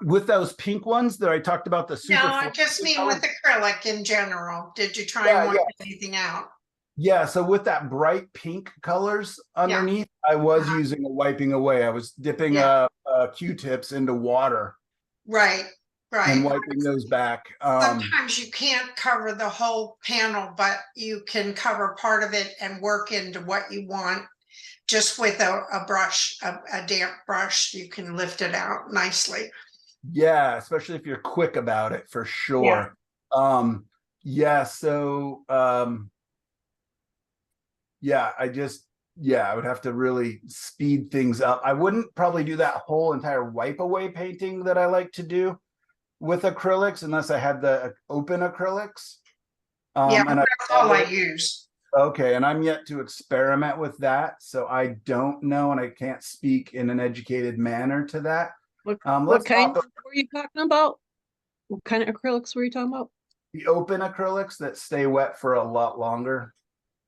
With those pink ones that I talked about, the super. No, I just mean with acrylic in general. Did you try and wipe anything out? Yeah, so with that bright pink colors underneath, I was using a wiping away. I was dipping Q-tips into water. Right, right. And wiping those back. Sometimes you can't cover the whole panel, but you can cover part of it and work into what you want. Just with a brush, a damp brush, you can lift it out nicely. Yeah, especially if you're quick about it, for sure. Yeah, so yeah, I would have to really speed things up. I wouldn't probably do that whole entire wipe away painting that I like to do with acrylics unless I had the open acrylics. Yeah, and that's all I use. Okay, and I'm yet to experiment with that, so I don't know, and I can't speak in an educated manner to that. What kind were you talking about? What kind of acrylics were you talking about? The open acrylics that stay wet for a lot longer.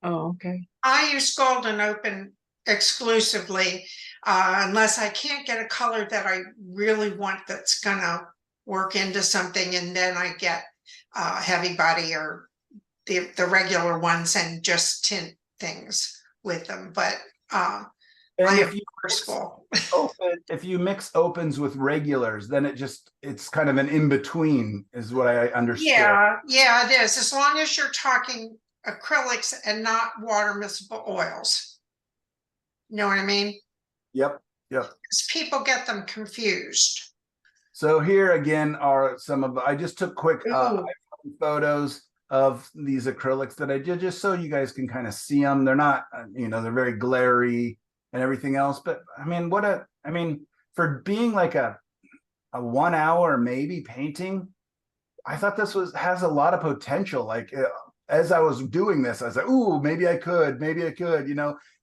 Oh, okay. I use Golden Open exclusively, unless I can't get a color that I really want that's gonna work into something, and then I get Heavy Body or the regular ones and just tint things with them, but And I if am you forceful. if you mix opens with regulars, then it's kind of an in-between is what I understood. Yeah, it is. As long as you're talking acrylics and not water miscible oils. You know what I mean? Yep. Because people get them confused. So here again are some of I just took quick Ooh. iPhone photos of these acrylics that I did just so you guys can kind of see them. They're not, they're very glary and everything else. But I mean, for being like a 1 hour maybe painting, I thought this has a lot of potential. Like as I was doing this, I was like, ooh, maybe I could,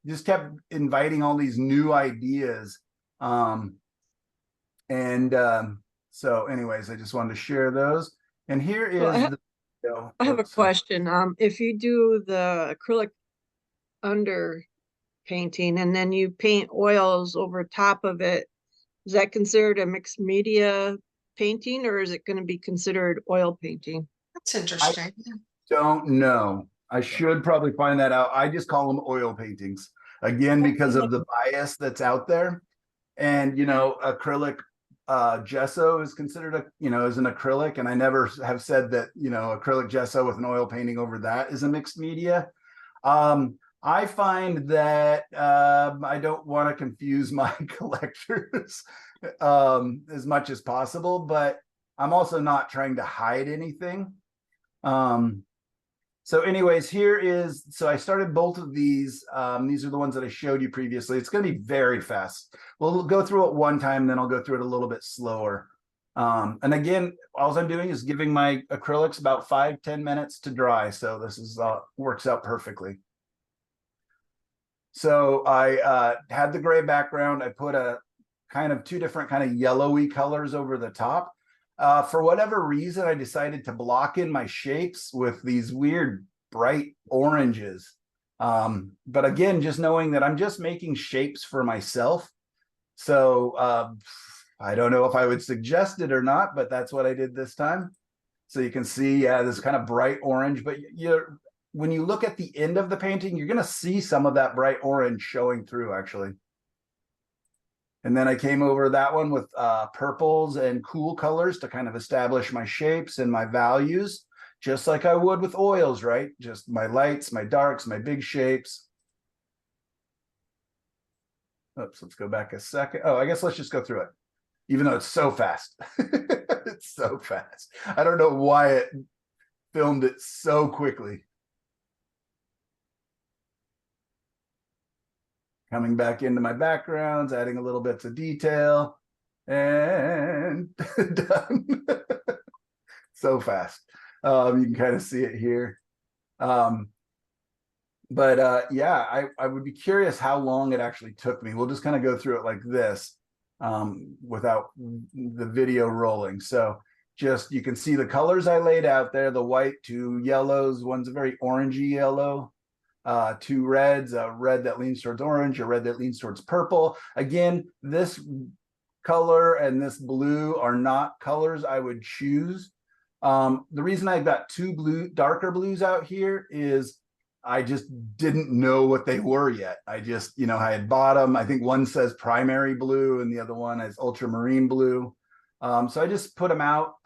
just kept inviting all these new ideas. So anyways, I just wanted to share those. And here is I have a question. If you do the acrylic under painting and then you paint oils over top of it, is that considered a mixed media painting, or is it going to be considered oil painting? That's interesting. Don't know. I should probably find that out. I just call them oil paintings again because of the bias that's out there. And acrylic gesso is considered as an acrylic, and I never have said that acrylic gesso with an oil painting over that is a mixed media. I find that I don't want to confuse my collectors as much as possible, but I'm also not trying to hide anything. So anyways, so I started both of these. These are the ones that I showed you previously. It's going to be very fast. We'll go through it one time, then I'll go through it a little bit slower. And again, all I'm doing is giving my acrylics about 5-10 minutes to dry. So this works out perfectly. So I had the gray background. I put a kind of two different kind of yellowy colors over the top. For whatever reason, I decided to block in my shapes with these weird bright oranges. But again, just knowing that I'm just making shapes for myself. So I don't know if I would suggest it or not, but that's what I did this time. So you can see this kind of bright orange, but when you look at the end of the painting, you're going to see some of that bright orange showing through actually. And then I came over that one with purples and cool colors to kind of establish my shapes and my values, just like I would with oils, right? Just my lights, my darks, my big shapes. Oops, let's go back a second. Oh, I guess let's just go through it, even though it's so fast. It's so fast. I don't know why it filmed it so quickly. Coming back into my backgrounds, adding a little bits of detail, and done. So fast. You can kind of see it here. Yeah, I would be curious how long it actually took me. We'll just kind of go through it like this without the video rolling. So just you can see the colors I laid out there, the white, two yellows, one's a very orangey yellow. Two reds, a red that leans towards orange, a red that leans towards purple. Again, this color and this blue are not colors I would choose. The reason I've got two darker blues out here is I just didn't know what they were yet. I just, I had bought them. I think one says primary blue and the other one is ultramarine blue. So I just put them out.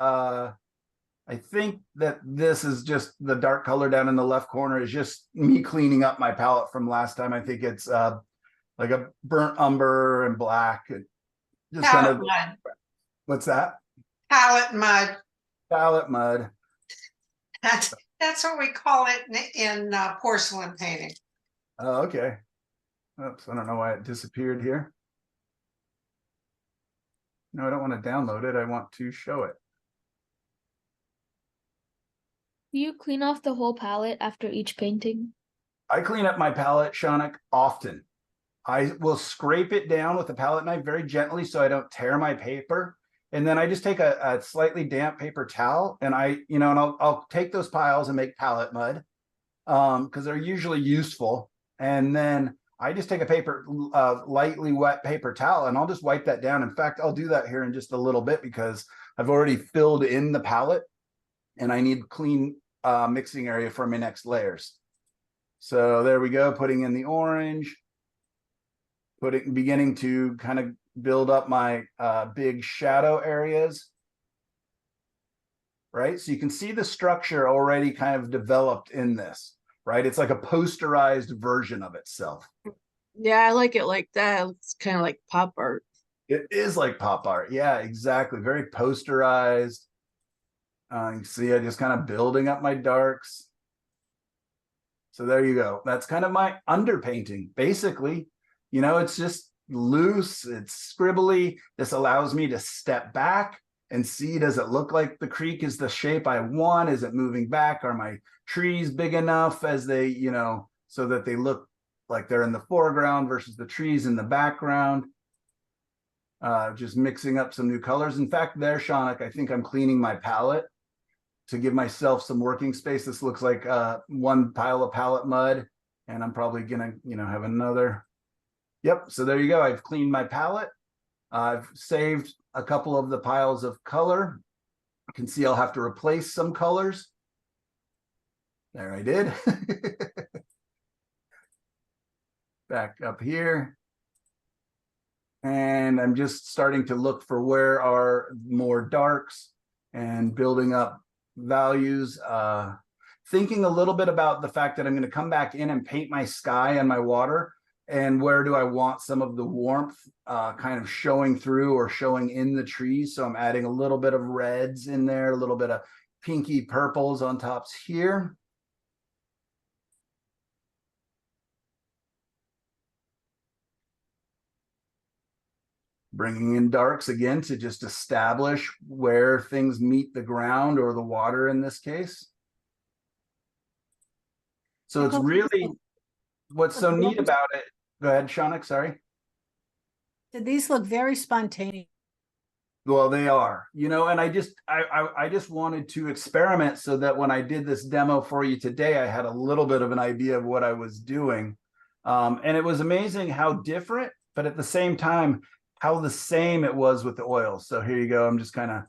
I think that this is just the dark color down in the left corner is just me cleaning up my palette from last time. I think it's like a burnt umber and black. Just Palette kind of mud. What's that? Palette mud. Palette mud. That's what we call it in porcelain painting. Oh, okay. Oops, I don't know why it disappeared here. No, I don't want to download it. I want to show it. Do you clean off the whole palette after each painting? I clean up my palette, Shaunak, often. I will scrape it down with a palette knife very gently so I don't tear my paper. And then I just take a slightly damp paper towel and I'll take those piles and make palette mud because they're usually useful. And then I just take a lightly wet paper towel and I'll just wipe that down. In fact, I'll do that here in just a little bit because I've already filled in the palette and I need clean mixing area for my next layers. So there we go, putting in the orange, beginning to kind of build up my big shadow areas. Right, so you can see the structure already kind of developed in this, right? It's like a posterized version of itself. Yeah, I like it like that. It's kind of like pop art. It is like pop art. Yeah, exactly. Very posterized. You see, I just kind of building up my darks. So there you go. That's kind of my underpainting. Basically, you know, it's just loose. It's scribbly. This allows me to step back and see, does it look like the creek is the shape I want? Is it moving back? Are my trees big enough as they, you know, so that they look like they're in the foreground versus the trees in the background? Just mixing up some new colors. In fact, there, Shaunak, I think I'm cleaning my palette to give myself some working space. This looks like one pile of palette mud, and I'm probably gonna, you know, have another. Yep, so there you go. I've cleaned my palette. I've saved a couple of the piles of color. You can see I'll have to replace some colors. There, I did. Back up here. And I'm just starting to look for where are more darks and building up values. Thinking a little bit about the fact that I'm going to come back in and paint my sky and my water. And where do I want some of the warmth kind of showing through or showing in the trees? So I'm adding a little bit of reds in there, a little bit of pinky purples on tops here. Bringing in darks again to just establish where things meet the ground or the water in this case. So it's really, what's so neat about it. Go ahead, Shaunak, sorry. These look very spontaneous. Well, they are, you know, and I just wanted to experiment so that when I did this demo for you today, I had a little bit of an idea of what I was doing. And it was amazing how different, but at the same time, how the same it was with the oil. So here you go. I'm just kind of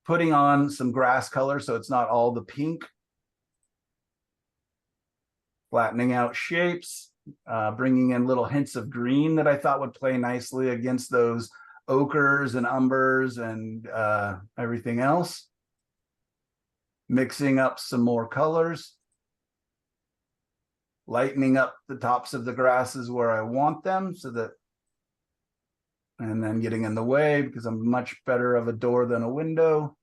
putting on some grass color so it's not all the pink. Flattening out shapes, bringing in little hints of green that I thought would play nicely against those ochres and umbers and everything else. Mixing up some more colors. Lightening up the tops of the grasses where I want them so that, and then getting in the way because I'm much better of a door than a window.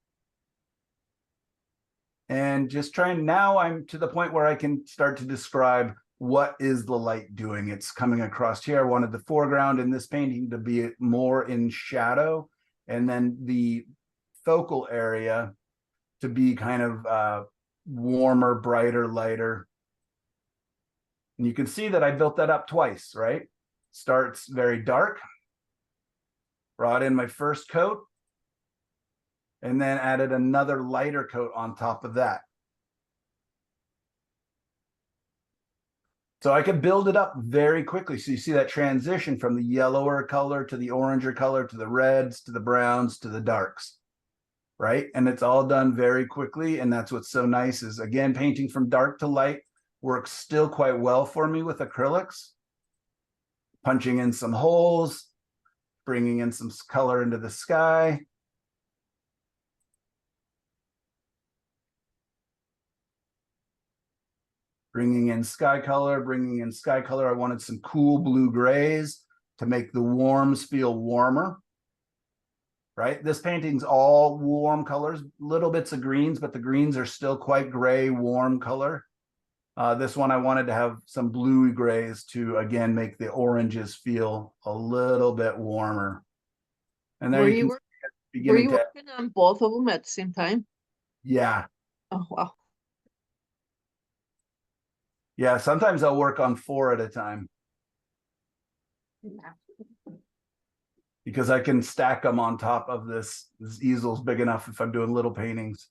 And just trying, now I'm to the point where I can start to describe what is the light doing. It's coming across here. I wanted the foreground in this painting to be more in shadow, and then the focal area to be kind of warmer, brighter, lighter. And you can see that I built that up twice, right? Starts very dark, brought in my first coat, and then added another lighter coat on top of that. So I could build it up very quickly. So you see that transition from the yellower color to the oranger color to the reds to the browns to the darks, right? And it's all done very quickly. And that's what's so nice is, again, painting from dark to light works still quite well for me with acrylics. Punching in some holes, bringing in some color into the sky. Bringing in sky color, I wanted some cool blue grays to make the warms feel warmer, right? This painting's all warm colors, little bits of greens, but the greens are still quite gray, warm color. This one, I wanted to have some bluey grays to, again, make the oranges feel a little bit warmer. And there Were you can working on both of them at the same time? Yeah. Oh, wow. Yeah, sometimes I'll work on 4 at a time because I can stack them on top of this. This easel's big enough if I'm doing little paintings.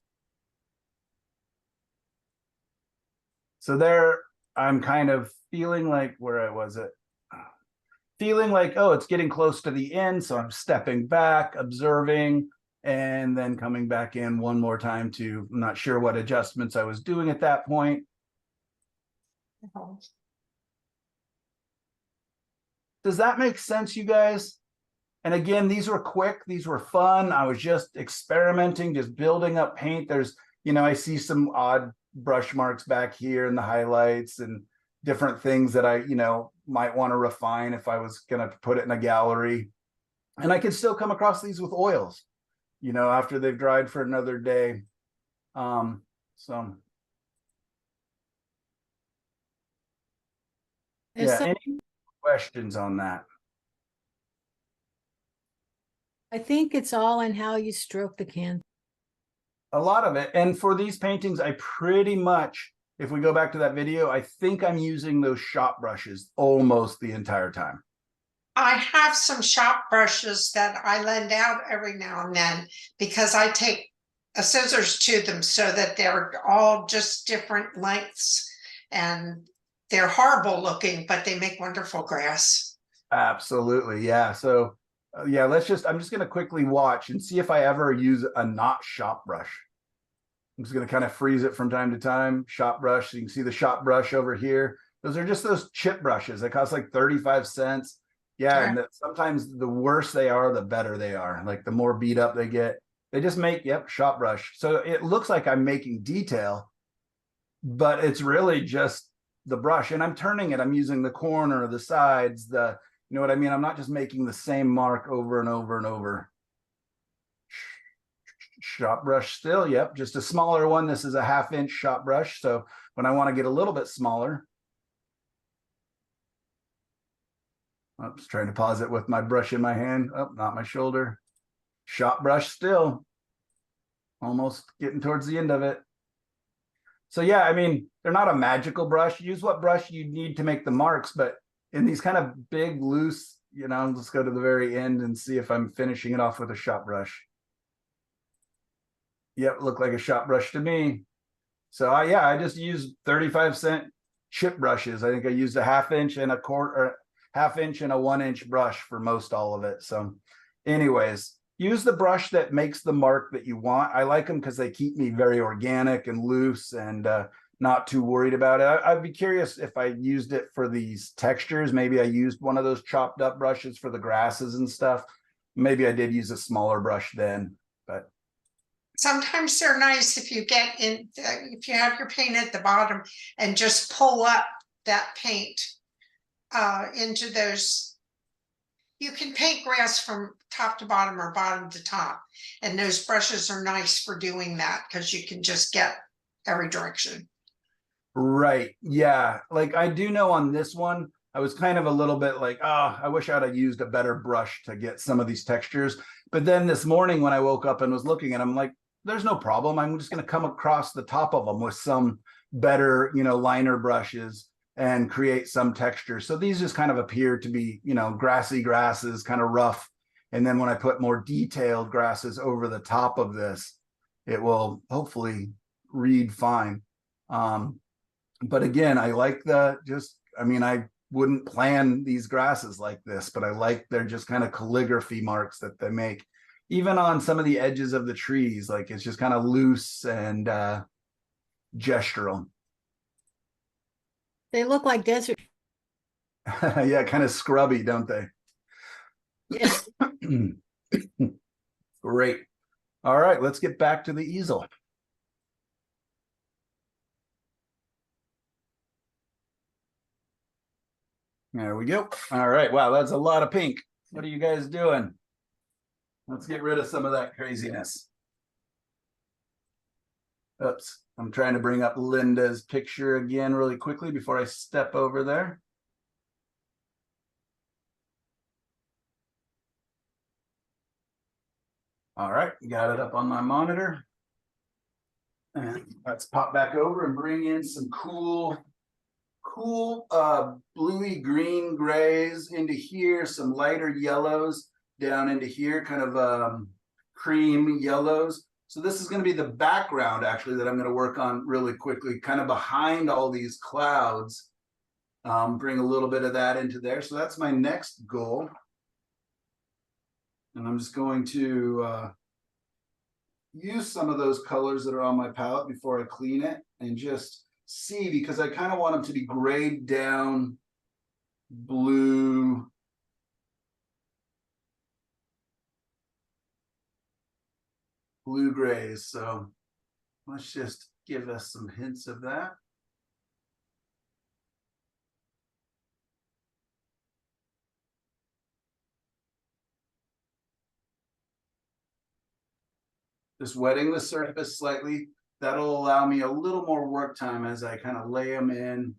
So there, I'm kind of feeling like, where was it? Feeling like, oh, it's getting close to the end. So I'm stepping back, observing, and then coming back in one more time to, I'm not sure what adjustments I was doing at that point. Does that make sense, you guys? And again, these were quick, these were fun. I was just experimenting, just building up paint. There's, I see some odd brush marks back here in the highlights and different things that I, might want to refine if I was going to put it in a gallery. And I could still come across these with oils, after they've dried for another day. So yeah, any questions on that? I think it's all in how you stroke the canvas. A lot of it. And for these paintings, I pretty much, if we go back to that video, I think I'm using those shop brushes almost the entire time. I have some shop brushes that I lend out every now and then because I take a scissors to them so that they're all just different lengths, and they're horrible looking, but they make wonderful grass. Absolutely. Yeah. So yeah, I'm just going to quickly watch and see if I ever use a not shop brush. I'm just going to kind of freeze it from time to time. Shop brush. So you can see the shop brush over here. Those are just those chip brushes. They cost like 35 cents. Yeah. And sometimes the worse they are, the better they are. Like the more beat up they get, they just make, shop brush. So it looks like I'm making detail, but it's really just the brush. And I'm turning it. I'm using the corner, the sides, you know what I mean? I'm not just making the same mark over and over and over. Shop brush still, yep, just a smaller one. This is a 1/2 inch shop brush. So when I want to get a little bit smaller, oops, trying to pause it with my brush in my hand. Oh, not my shoulder. Shop brush still. Almost getting towards the end of it. So yeah, I mean, they're not a magical brush. Use what brush you need to make the marks, but in these kind of big, loose, let's go to the very end and see if I'm finishing it off with a shop brush. Yep, look like a shop brush to me. So I just used 35-cent chip brushes. I think I used a 1/2 inch and a quarter, 1/2 inch and a 1 inch brush for most all of it. So anyways, use the brush that makes the mark that you want. I like them because they keep me very organic and loose and not too worried about it. I'd be curious if I used it for these textures. Maybe I used one of those chopped up brushes for the grasses and stuff. Maybe I did use a smaller brush then, but sometimes they're nice if you get in, if you have your paint at the bottom and just pull up that paint into those. You can paint grass from top to bottom or bottom to top, and those brushes are nice for doing that because you can just get every direction. Right. Yeah. Like I do know on this one, I was kind of a little bit like, oh, I wish I'd have used a better brush to get some of these textures. But then this morning when I woke up and was looking at them, I'm like, there's no problem. I'm just going to come across the top of them with some better, liner brushes and create some texture. So these just kind of appear to be, grassy grasses, kind of rough. And then when I put more detailed grasses over the top of this, it will hopefully read fine. But again, I like I wouldn't plan these grasses like this, but I like they're just kind of calligraphy marks that they make. Even on some of the edges of the trees, like it's just kind of loose and gestural. They look like desert. Yeah, kind of scrubby, don't they? Yes. Great. All right, let's get back to the easel. There we go. All right. Wow, that's a lot of pink. What are you guys doing? Let's get rid of some of that craziness. Oops. I'm trying to bring up Linda's picture again really quickly before I step over there. All right, got it up on my monitor. And let's pop back over and bring in some cool bluey green grays into here, some lighter yellows down into here, kind of cream yellows. So this is going to be the background actually that I'm going to work on really quickly, kind of behind all these clouds. Bring a little bit of that into there. So that's my next goal. And I'm just going to use some of those colors that are on my palette before I clean it and just see, because I kind of want them to be grayed down blue. Blue grays. So let's just give us some hints of that. Just wetting the surface slightly. That'll allow me a little more work time as I kind of lay them in,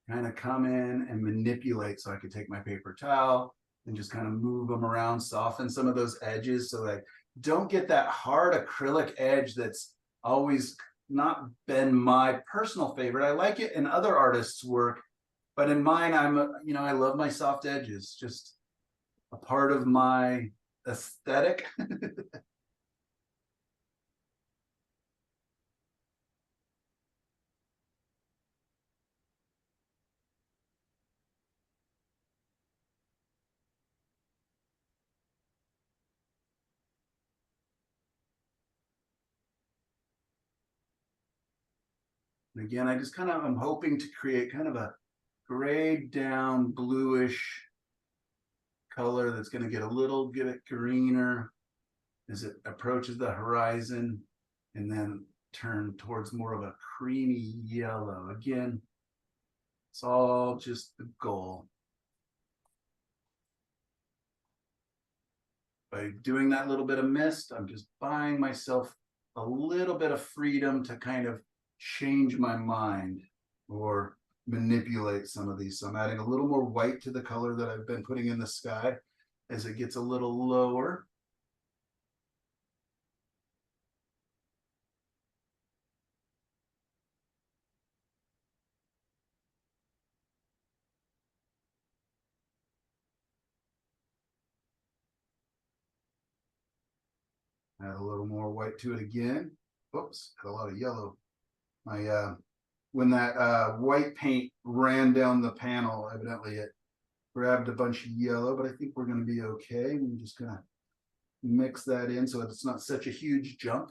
kind of come in and manipulate. So I could take my paper towel and just kind of move them around, soften some of those edges so that I don't get that hard acrylic edge that's always not been my personal favorite. I like it in other artists' work, but in mine, I love my soft edges, just a part of my aesthetic. And again, I'm hoping to create kind of a grayed down bluish color that's going to get a little bit greener as it approaches the horizon and then turn towards more of a creamy yellow. Again, it's all just the goal. By doing that little bit of mist, I'm just buying myself a little bit of freedom to kind of change my mind or manipulate some of these. So I'm adding a little more white to the color that I've been putting in the sky as it gets a little lower. Add a little more white to it again. Oops, had a lot of yellow. When that white paint ran down the panel, evidently it grabbed a bunch of yellow, but I think we're going to be okay. We're just going to mix that in so it's not such a huge jump.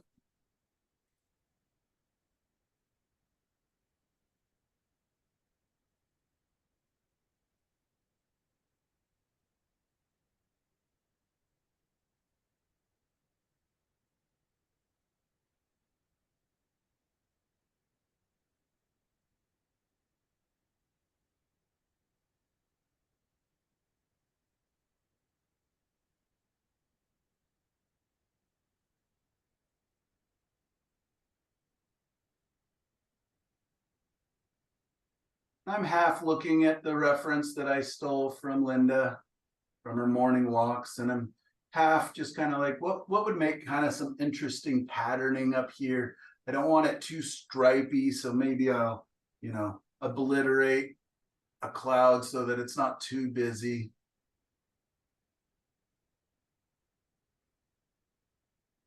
I'm half looking at the reference that I stole from Linda from her morning walks, and I'm half just kind of like, what would make kind of some interesting patterning up here. I don't want it too stripy, so maybe I'll, obliterate a cloud so that it's not too busy.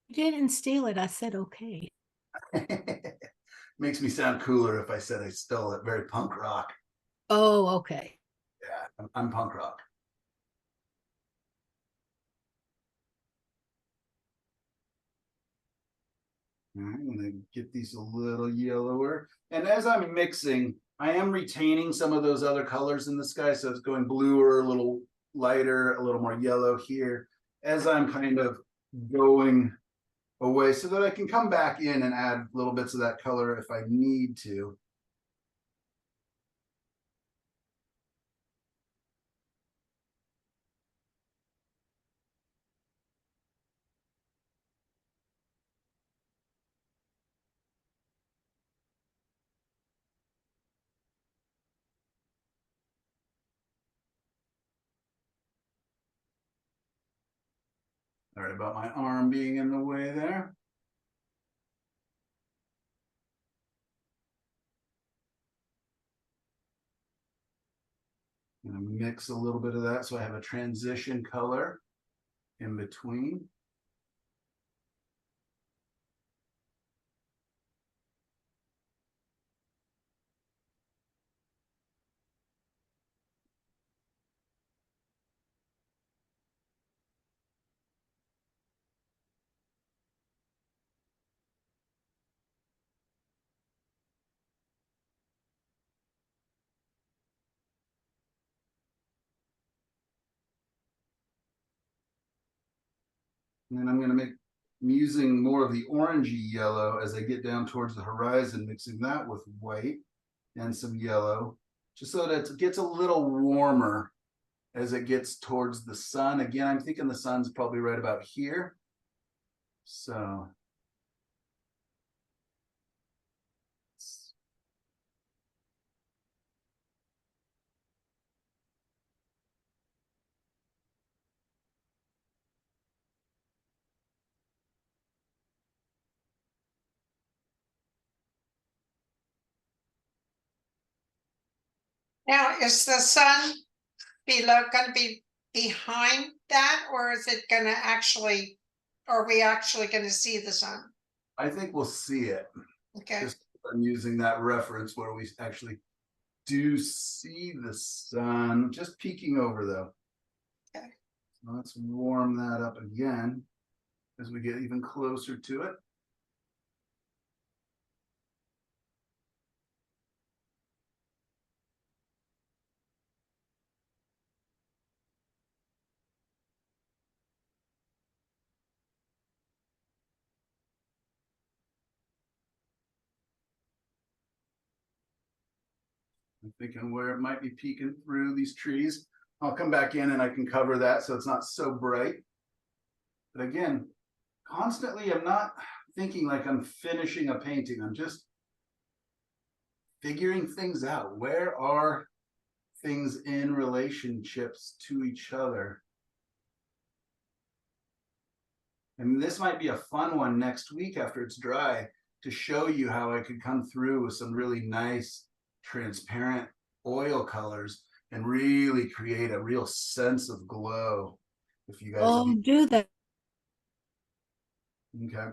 You didn't steal it. I said, okay. Makes me sound cooler if I said I stole it. Very punk rock. Oh, okay. Yeah, I'm punk rock. All right, I'm gonna get these a little yellower. And as I'm mixing, I am retaining some of those other colors in the sky. So it's going bluer, a little lighter, a little more yellow here as I'm kind of going away so that I can come back in and add little bits of that color if I need to. Sorry about my arm being in the way there. I'm gonna mix a little bit of that so I have a transition color in between. And then I'm using more of the orangey yellow as I get down towards the horizon, mixing that with white and some yellow, just so that it gets a little warmer as it gets towards the sun. Again, I'm thinking the sun's probably right about here. So Now, is the sun below gonna be behind that, or is it gonna actually, are we actually gonna see the sun? I think we'll see it. Okay, Just I'm using that reference where we actually do see the sun just peeking over though. Okay. So let's warm that up again as we get even closer to it. I'm thinking where it might be peeking through these trees. I'll come back in and I can cover that so it's not so bright. But again, constantly I'm not thinking like I'm finishing a painting. I'm just figuring things out. Where are things in relationships to each other? And this might be a fun one next week after it's dry to show you how I could come through with some really nice transparent oil colors and really create a real sense of glow. If you guys Oh, do that. okay.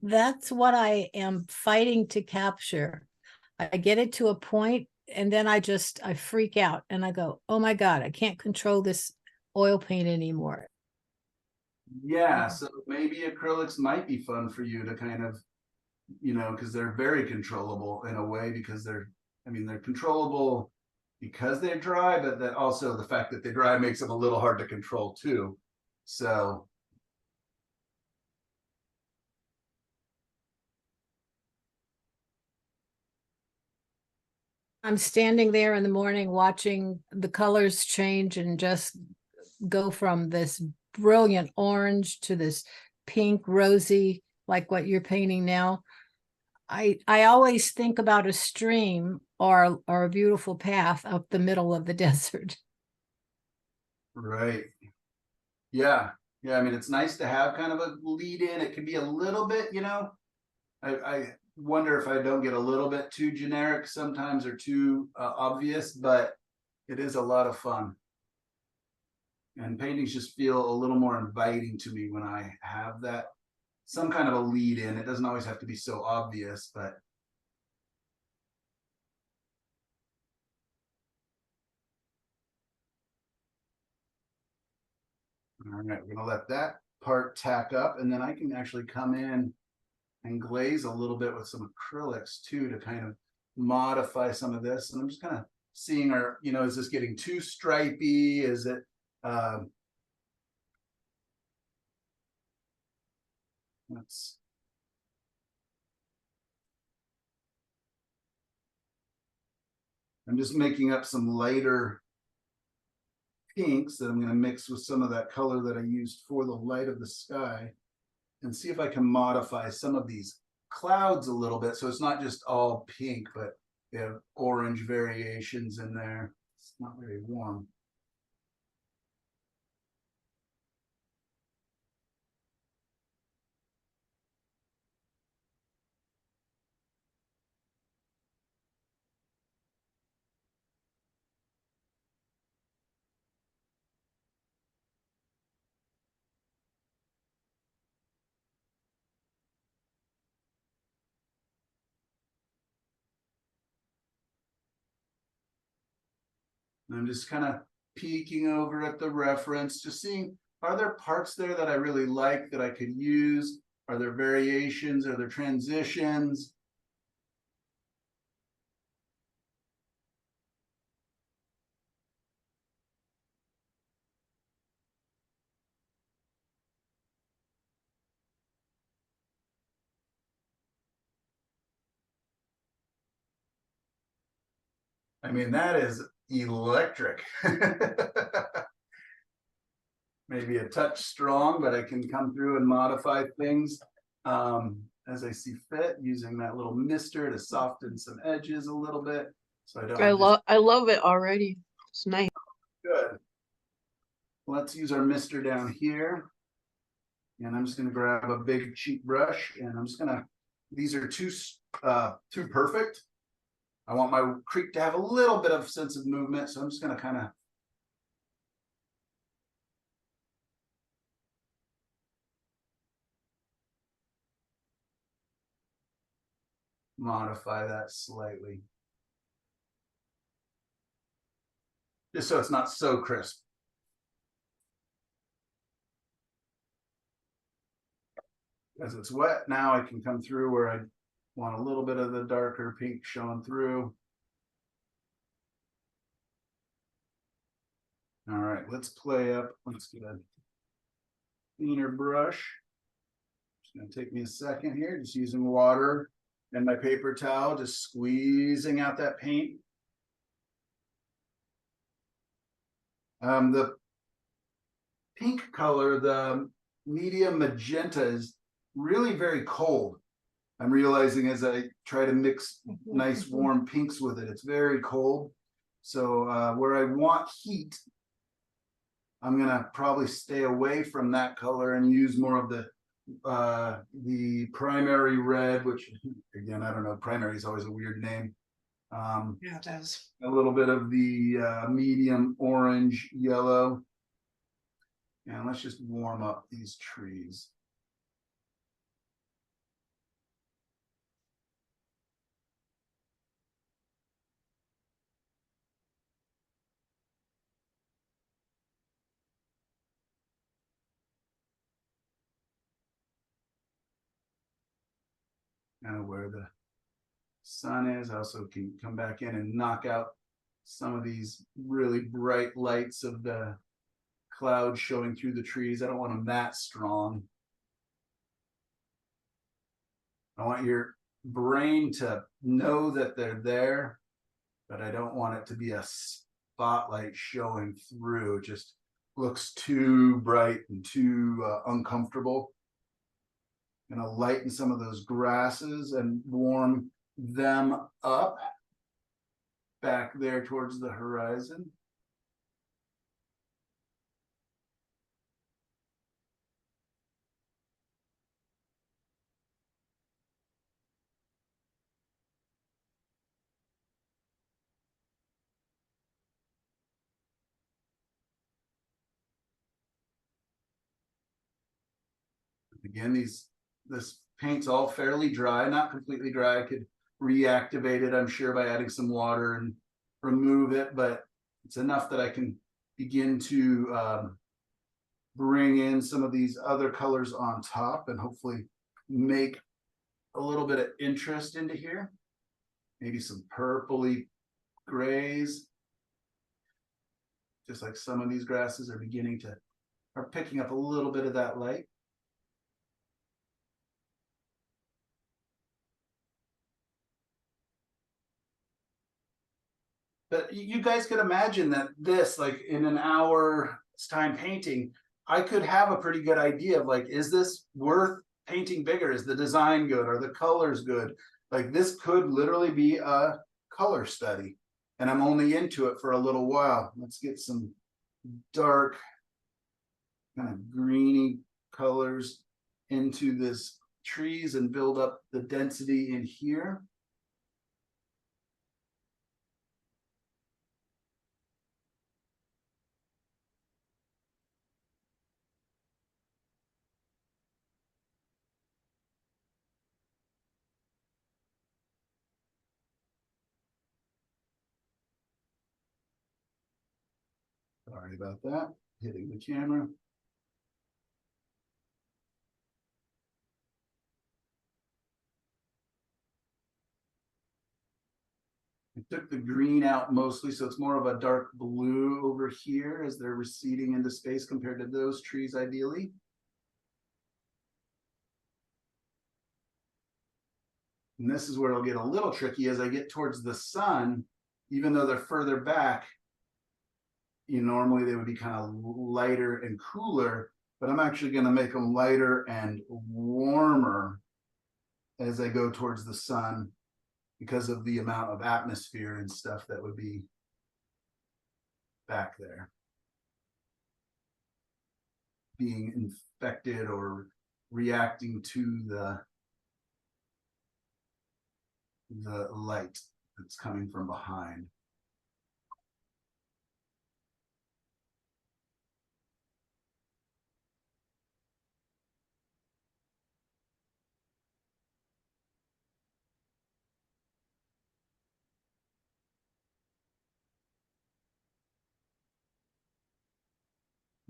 That's what I am fighting to capture. I get it to a point and then I freak out and I go, oh my God, I can't control this oil paint anymore. Yeah, so maybe acrylics might be fun for you to kind of, because they're very controllable in a way, because they're controllable because they're dry, but that also the fact that they dry makes them a little hard to control too. So I'm standing there in the morning watching the colors change and just go from this brilliant orange to this pink, rosy, like what you're painting now. I always think about a stream or a beautiful path up the middle of the desert. right. Yeah. Yeah. I mean, it's nice to have kind of a lead in. It can be a little bit, I wonder if I don't get a little bit too generic sometimes or too obvious, but it is a lot of fun. And paintings just feel a little more inviting to me when I have that, some kind of a lead in. It doesn't always have to be so obvious, but all right, we're gonna let that part tack up, and then I can actually come in and glaze a little bit with some acrylics too to kind of modify some of this. And I'm just kind of seeing, is this getting too stripy? Is it I'm just making up some lighter pinks that I'm going to mix with some of that color that I used for the light of the sky, and see if I can modify some of these clouds a little bit so it's not just all pink, but they have orange variations in there. It's not very warm. And I'm just kind of peeking over at the reference, just seeing, are there parts there that I really like that I could use? Are there variations? Are there transitions? I mean, that is electric. Maybe a touch strong, but I can come through and modify things as I see fit, using that little mister to soften some edges a little bit. So I don't have this. I love it already. It's nice. Good. Let's use our mister down here. And I'm just gonna grab a big cheap brush and I'm just gonna, these are too perfect. I want my creek to have a little bit of sense of movement. So I'm just gonna kind of modify that slightly. Just so it's not so crisp. As it's wet, now I can come through where I want a little bit of the darker pink showing through. All right, let's play up. Let's get a cleaner brush. It's gonna take me a second here, just using water and my paper towel, just squeezing out that paint. The pink color, the medium magenta, is really very cold. I'm realizing as I try to mix nice warm pinks with it, it's very cold. So where I want heat, I'm gonna probably stay away from that color and use more of the primary red, which again, I don't know, primary is always a weird name. Yeah, it does. A little bit of the medium orange yellow. And let's just warm up these trees. Kind of where the sun is. I also can come back in and knock out some of these really bright lights of the clouds showing through the trees. I don't want them that strong. I want your brain to know that they're there, but I don't want it to be a spotlight showing through. It just looks too bright and too uncomfortable. Gonna lighten some of those grasses and warm them up back there towards the horizon. Again, this paint's all fairly dry, not completely dry. I could reactivate it, I'm sure, by adding some water and remove it, but it's enough that I can begin to bring in some of these other colors on top and hopefully make a little bit of interest into here. Maybe some purpley grays. Just like some of these grasses are picking up a little bit of that light. But you guys could imagine that this, like in an hour's time painting, I could have a pretty good idea of like, is this worth painting bigger? Is the design good? Are the colors good? Like this could literally be a color study. And I'm only into it for a little while. Let's get some dark, kind of greeny colors into this trees and build up the density in here. Sorry about that, hitting the camera. I took the green out mostly, so it's more of a dark blue over here as they're receding into space compared to those trees ideally. And this is where it'll get a little tricky as I get towards the sun. even though they're further back, normally they would be kind of lighter and cooler, but I'm actually going to make them lighter and warmer as I go towards the sun because of the amount of atmosphere and stuff that would be back there being infected or reacting to the light that's coming from behind.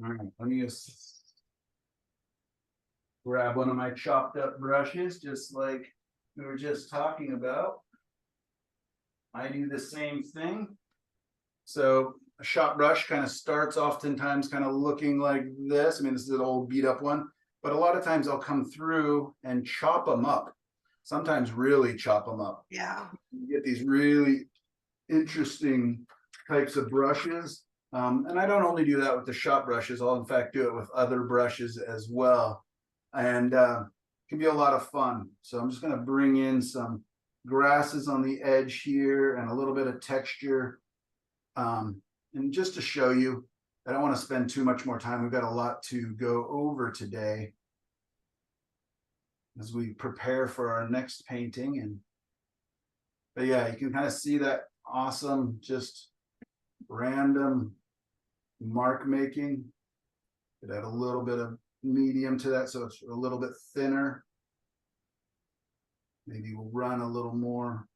All right, let me just grab one of my chopped up brushes, just like we were just talking about. I do the same thing. So a shot brush kind of starts oftentimes kind of looking like this. I mean, this is an old beat up one, but a lot of times I'll come through and chop them up. Sometimes really chop them up. Yeah. You get these really interesting types of brushes. And I don't only do that with the shot brushes, I'll in fact do it with other brushes as well. And it can be a lot of fun. So I'm just going to bring in some grasses on the edge here and a little bit of texture. And just to show you, I don't want to spend too much more time. We've got a lot to go over today as we prepare for our next painting. But yeah, you can kind of see that awesome, just random mark making. Could add a little bit of medium to that so it's a little bit thinner. Maybe we'll run a little more.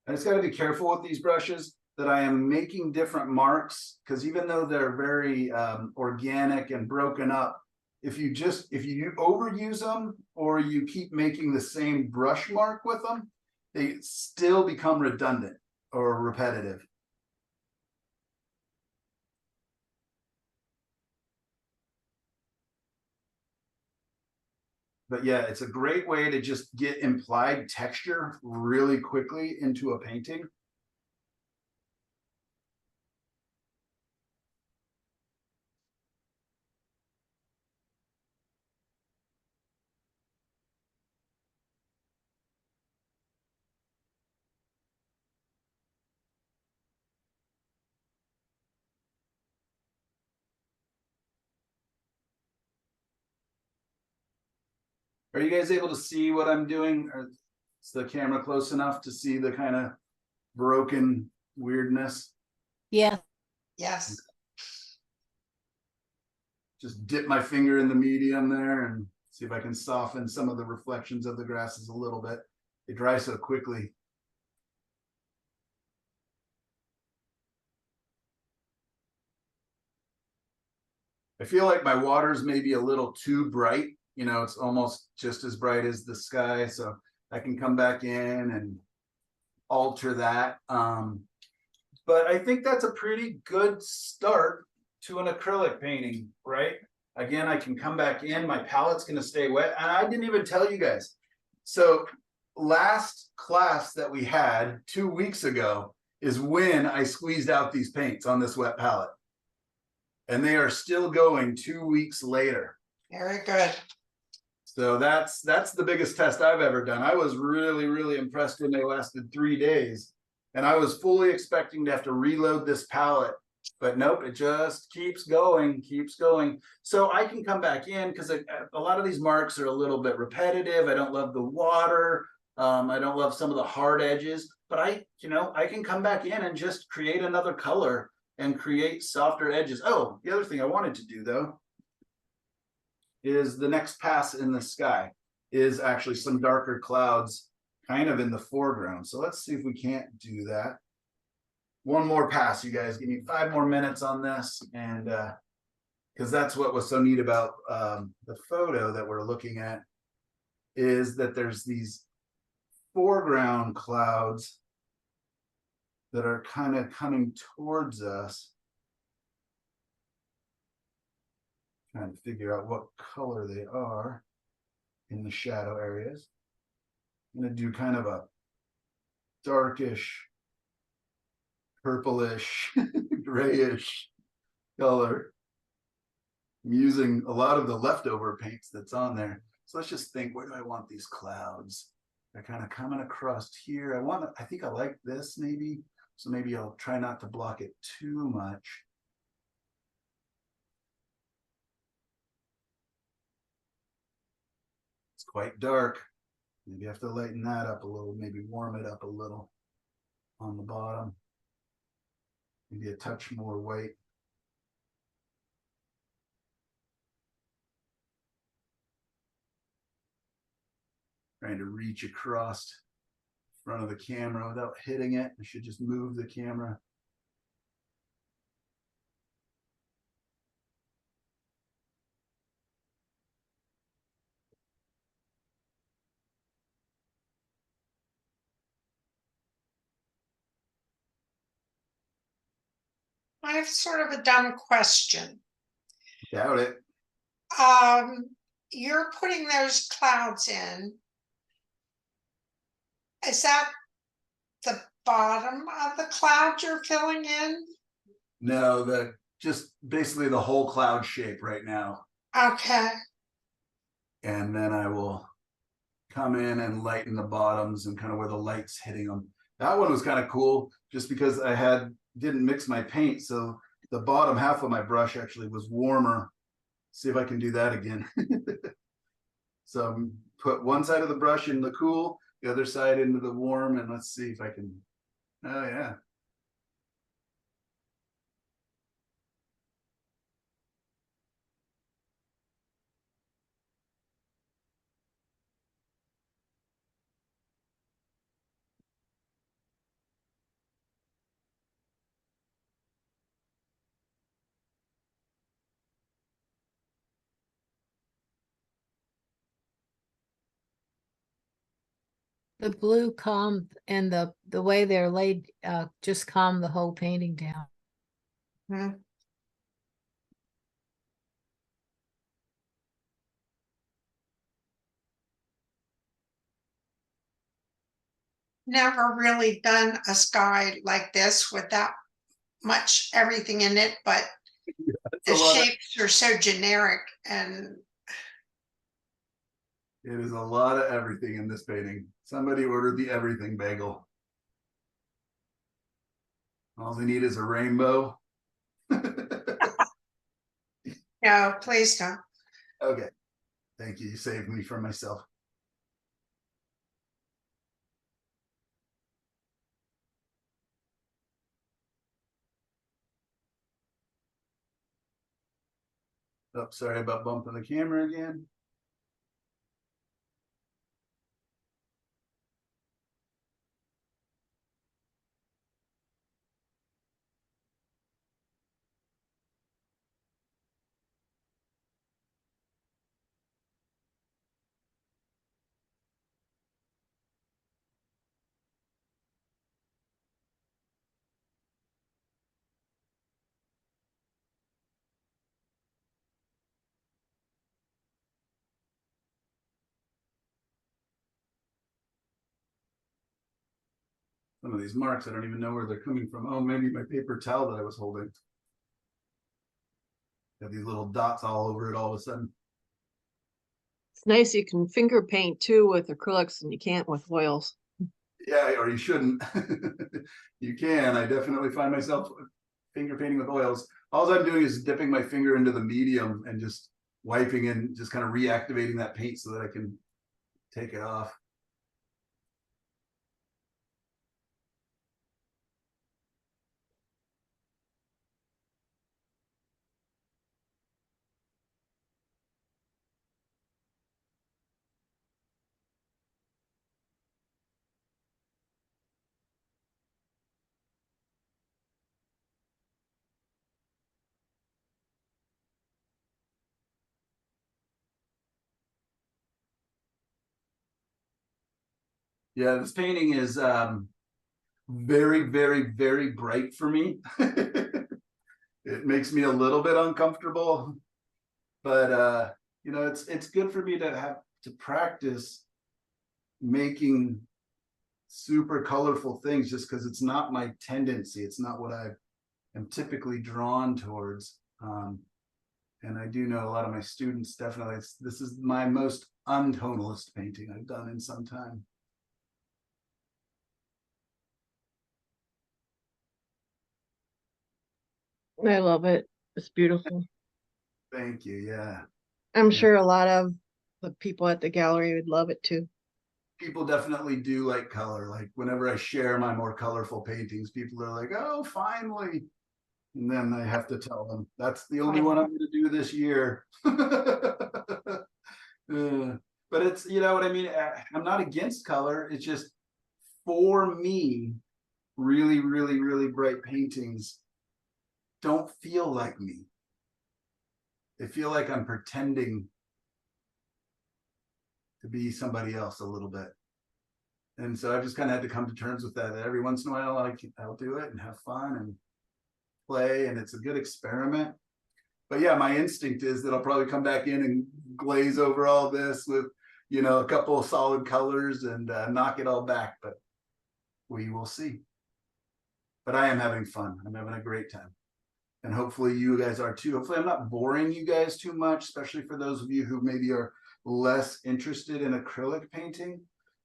I just got to be careful with these brushes that I am making different marks, because even though they're very organic and broken up, if you overuse them or you keep making the same brush mark with them, they still become redundant or repetitive. But yeah, it's a great way to just get implied texture really quickly into a painting. Are you guys able to see what I'm doing? Or is the camera close enough to see the kind of broken weirdness? Yeah, Yes. Just dip my finger in the medium there and see if I can soften some of the reflections of the grasses a little bit. They dry so quickly. I feel like my water's maybe a little too bright. It's almost just as bright as the sky. So I can come back in and alter that. But I think that's a pretty good start to an acrylic painting, right? Again, I can come back in, my palette's going to stay wet. And I didn't even tell you guys. So last class that we had 2 weeks ago is when I squeezed out these paints on this wet palette. And they are still going 2 weeks later. Very good. So that's the biggest test I've ever done. I was really, really impressed when they lasted 3 days. And I was fully expecting to have to reload this palette. But nope, it just keeps going, keeps going. So I can come back in because a lot of these marks are a little bit repetitive. I don't love the water. I don't love some of the hard edges. But I can come back in and just create another color and create softer edges. Oh, the other thing I wanted to do though is the next pass in the sky is actually some darker clouds kind of in the foreground. So let's see if we can't do that. One more pass, you guys. Give me 5 more minutes on this. And because that's what was so neat about the photo that we're looking at is that there's these foreground clouds that are kind of coming towards us. Trying to figure out what color they are in the shadow areas. I'm going to do kind of a darkish, purplish, grayish color. I'm using a lot of the leftover paints that's on there. So let's just think, where do I want these clouds? They're kind of coming across here. I think I like this maybe. So maybe I'll try not to block it too much. It's quite dark. Maybe I have to lighten that up a little, maybe warm it up a little on the bottom. Maybe a touch more white. Trying to reach across the front of the camera without hitting it. I should just move the camera. I have sort of a dumb question. Doubt it. You're putting those clouds in. Is that the bottom of the cloud you're filling in? No, just basically the whole cloud shape right now. Okay. And then I will come in and lighten the bottoms and kind of where the light's hitting them. That one was kind of cool just because I didn't mix my paint. So the bottom half of my brush actually was warmer. See if I can do that again. So put one side of the brush in the cool, the other side into the warm, and let's see if I can. Oh yeah. The blue calm and the way they're laid just calm the whole painting down. Hmm. Never really done a sky like this with that much everything in it, but the shapes are so generic and It is a lot of everything in this painting. Somebody ordered the everything bagel. All they need is a rainbow. no, please don't. Okay. Thank you. You saved me from myself. Oh, sorry about bumping the camera again. Some of these marks, I don't even know where they're coming from. Oh, maybe my paper towel that I was holding. Got these little dots all over it all of a sudden. It's nice you can finger paint too with acrylics and you can't with oils. Yeah, or you shouldn't. You can. I definitely find myself finger painting with oils. All I'm doing is dipping my finger into the medium and just wiping and just kind of reactivating that paint so that I can take it off. Yeah, this painting is very, very, very bright for me. It makes me a little bit uncomfortable, but you know, it's good for me to have to practice making super colorful things, just because it's not my tendency. It's not what I am typically drawn towards. And I do know a lot of my students definitely, this is my most untonalist painting I've done in some time. I love it. It's beautiful. Thank you. Yeah. I'm Yeah. sure a lot of the people at the gallery would love it too. People definitely do like color. Like whenever I share my more colorful paintings, people are like, oh, finally. And then I have to tell them that's the only one I'm going to do this year. But it's, you know what I mean? I'm not against color. It's just, for me, really, really, really bright paintings don't feel like me. They feel like I'm pretending to be somebody else a little bit. And so I just kind of had to come to terms with that. Every once in a while, I'll do it and have fun and play, and it's a good experiment. But yeah, my instinct is that I'll probably come back in and glaze over all this with, you know, a couple of solid colors and knock it all back. But we will see. But I am having fun. I'm having a great time. And hopefully you guys are too. Hopefully I'm not boring you guys too much, especially for those of you who maybe are less interested in acrylic painting.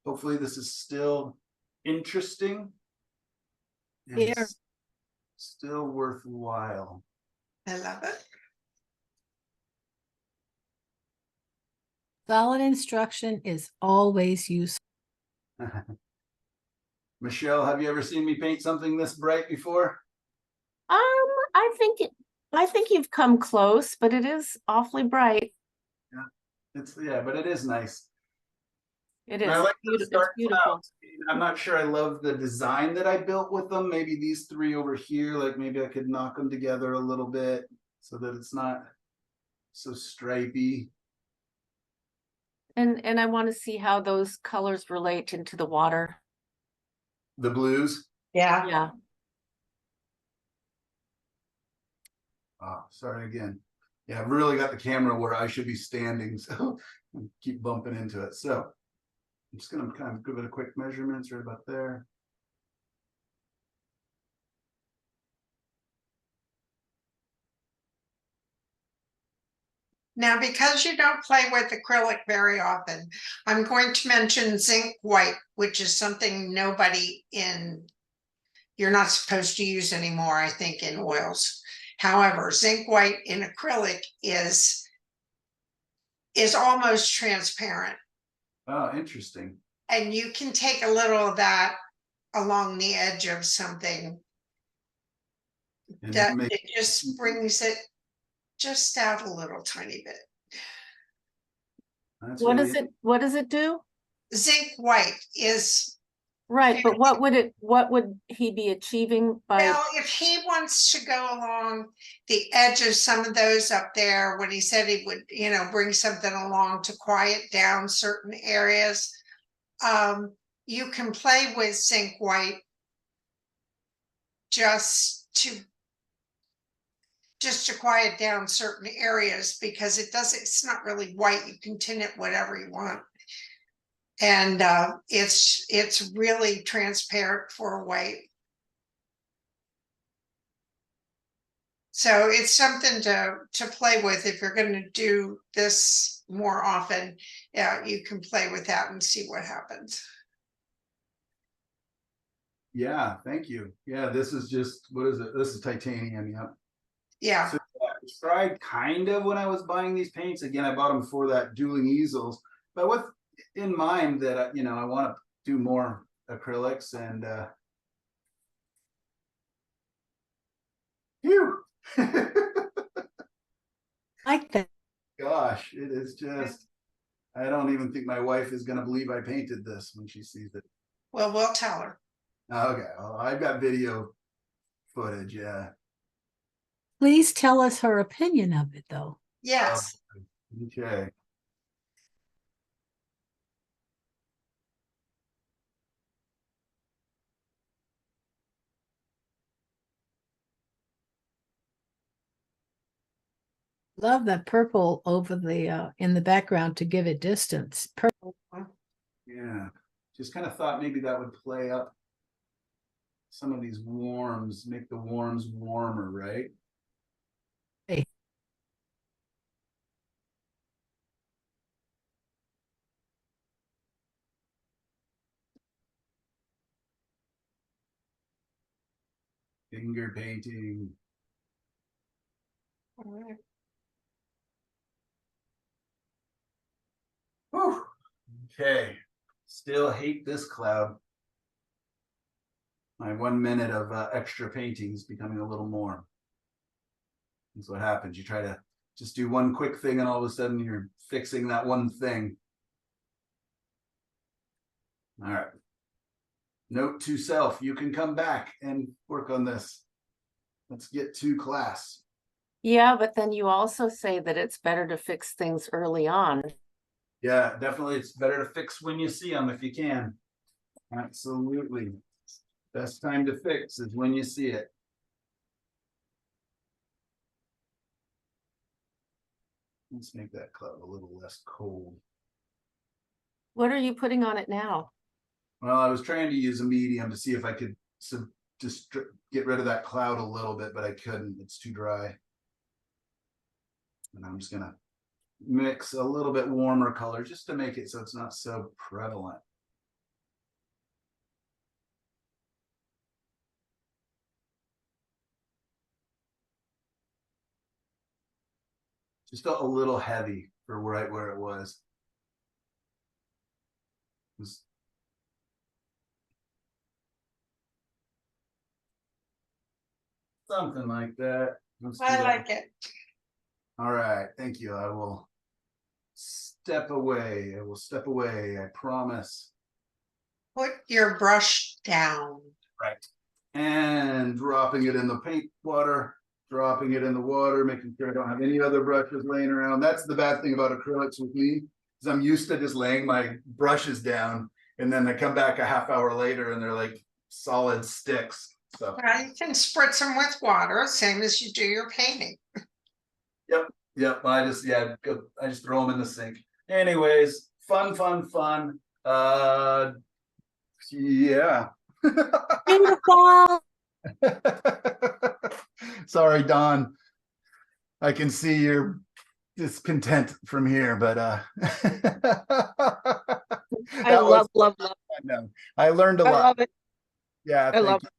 Hopefully this is still interesting and still worthwhile. I love it. Solid instruction is always useful. Michelle, have you ever seen me paint something this bright before? I think you've come close, but it is awfully bright. Yeah, but it is nice. It And is. I like the It's start beautiful. clouds. I'm not sure I love the design that I built with them. Maybe these three over here, like maybe I could knock them together a little bit so that it's not so stripy. And I want to see how those colors relate into the water. The blues. Yeah. Yeah. Oh, sorry again. Yeah, I've really got the camera where I should be standing, so I keep bumping into it. So I'm just gonna kind of give it a quick measurements right about there. Now, because you don't play with acrylic very often, I'm going to mention zinc white, which is something you're not supposed to use anymore, I think, in oils. However, zinc white in acrylic is almost transparent. Oh, interesting. And you can take a little of that along the edge of something And that it just brings it just out a little tiny bit. What does it do? Zinc white is Right, but what would he be achieving by? well, if he wants to go along the edge of some of those up there, when he said he would, you know, bring something along to quiet down certain areas, you can play with zinc white just to quiet down certain areas, because it's not really white. You can tint it whatever you want. And it's really transparent for white. So it's something to play with if you're going to do this more often. Yeah, you can play with that and see what happens. Yeah, thank you. Yeah, this is just, what is it? This is titanium. Yeah. Yeah. So I tried kind of when I was buying these paints. Again, I bought them for that dueling easels, but with in mind that, you know, I want to do more acrylics and phew. Like that. Gosh, it is just, I don't even think my wife is going to believe I painted this when she sees it. Well, we'll tell her. Okay, well, I've got video footage. Yeah. Please tell us her opinion of it, though. Yes. Okay. Love that purple over the in the background to give it distance. Purple. Yeah, just kind of thought maybe that would play up some of these warms, make the warms warmer, right? Hey. Finger painting. All right. Whew. Okay, still hate this cloud. My 1 minute of extra painting is becoming a little more. That's what happens. You try to just do one quick thing and all of a sudden you're fixing that one thing. All right. Note to self, you can come back and work on this. Let's get to class. Yeah, but then you also say that it's better to fix things early on. Yeah, definitely. It's better to fix when you see them if you can. Absolutely. Best time to fix is when you see it. Let's make that cloud a little less cold. What are you putting on it now? Well, I was trying to use a medium to see if I could just get rid of that cloud a little bit, but I couldn't. It's too dry. And I'm just gonna mix a little bit warmer color just to make it so it's not so prevalent. Just felt a little heavy for right where it was. Something like that. Let's do I that. like it. All right, thank you. I will step away. I will step away. I promise. Put your brush down. Right. And dropping it in the paint water, dropping it in the water, making sure I don't have any other brushes laying around. That's the bad thing about acrylics with me, is I'm used to just laying my brushes down and then I come back a half hour later and they're like solid sticks. So You can spritz them with water, same as you do your painting. Yep. I just throw them in the sink. Anyways, fun. Yeah. Beautiful. Sorry, Don. I can see you're discontent from here, but I love. I learned a I lot. love it. Yeah, I love it.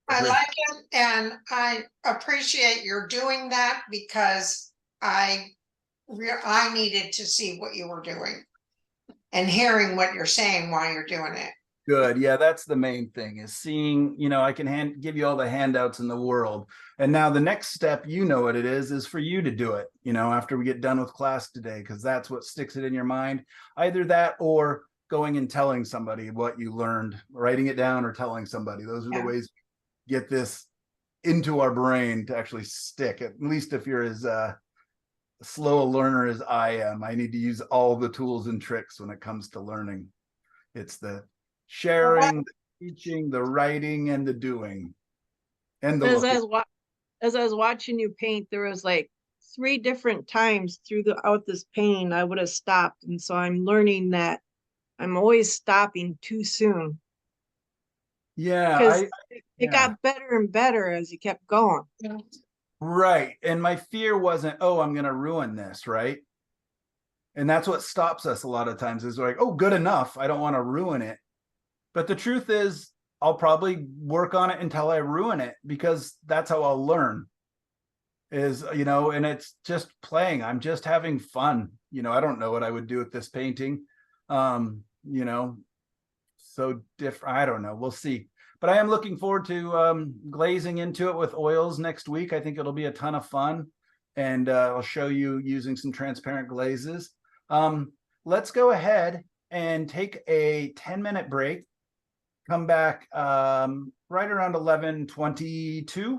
I like it and I appreciate your doing that because I needed to see what you were doing and hearing what you're saying while you're doing it. Good. Yeah, that's the main thing, is seeing, I can give you all the handouts in the world. And now the next step, what it is for you to do it, after we get done with class today, because that's what sticks it in your mind. Either that or going and telling somebody what you learned, writing it down or telling somebody. Those are the ways to get this into our brain to actually stick. At least if you're as slow a learner as I am, I need to use all the tools and tricks when it comes to learning. It's the sharing, the teaching, the writing, and the doing. And the as I was watching you paint, there was like 3 different times throughout this painting I would have stopped. And so I'm learning that I'm always stopping too soon. Yeah, because it got better and better as you kept going. Right. And my fear wasn't, oh, I'm going to ruin this, right? And that's what stops us a lot of times, is like, oh, good enough. I don't want to ruin it. But the truth is, I'll probably work on it until I ruin it, because that's how I'll learn. And it's just playing. I'm just having fun. I don't know what I would do with this painting. So different. I don't know. We'll see. But I am looking forward to glazing into it with oils next week. I think it'll be a ton of fun. And I'll show you using some transparent glazes. Let's go ahead and take a 10-minute break. Come back right around 11:22.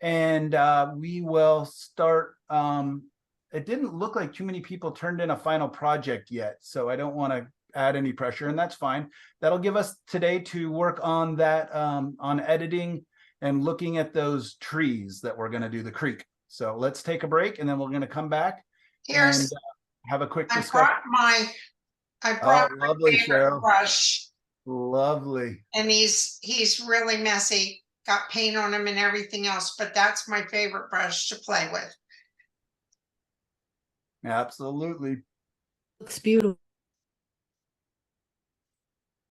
And we will start. It didn't look like too many people turned in a final project yet, so I don't want to add any pressure, and that's fine. That'll give us today to work on that, on editing and looking at those trees that we're going to do, the creek. So let's take a break and then we're going to come back and Here's, have a quick I discussion. brought my Lovely, favorite Cheryl. brush, Lovely. and he's really messy, got paint on him and everything else, but that's my favorite brush to play with. Absolutely. Looks beautiful.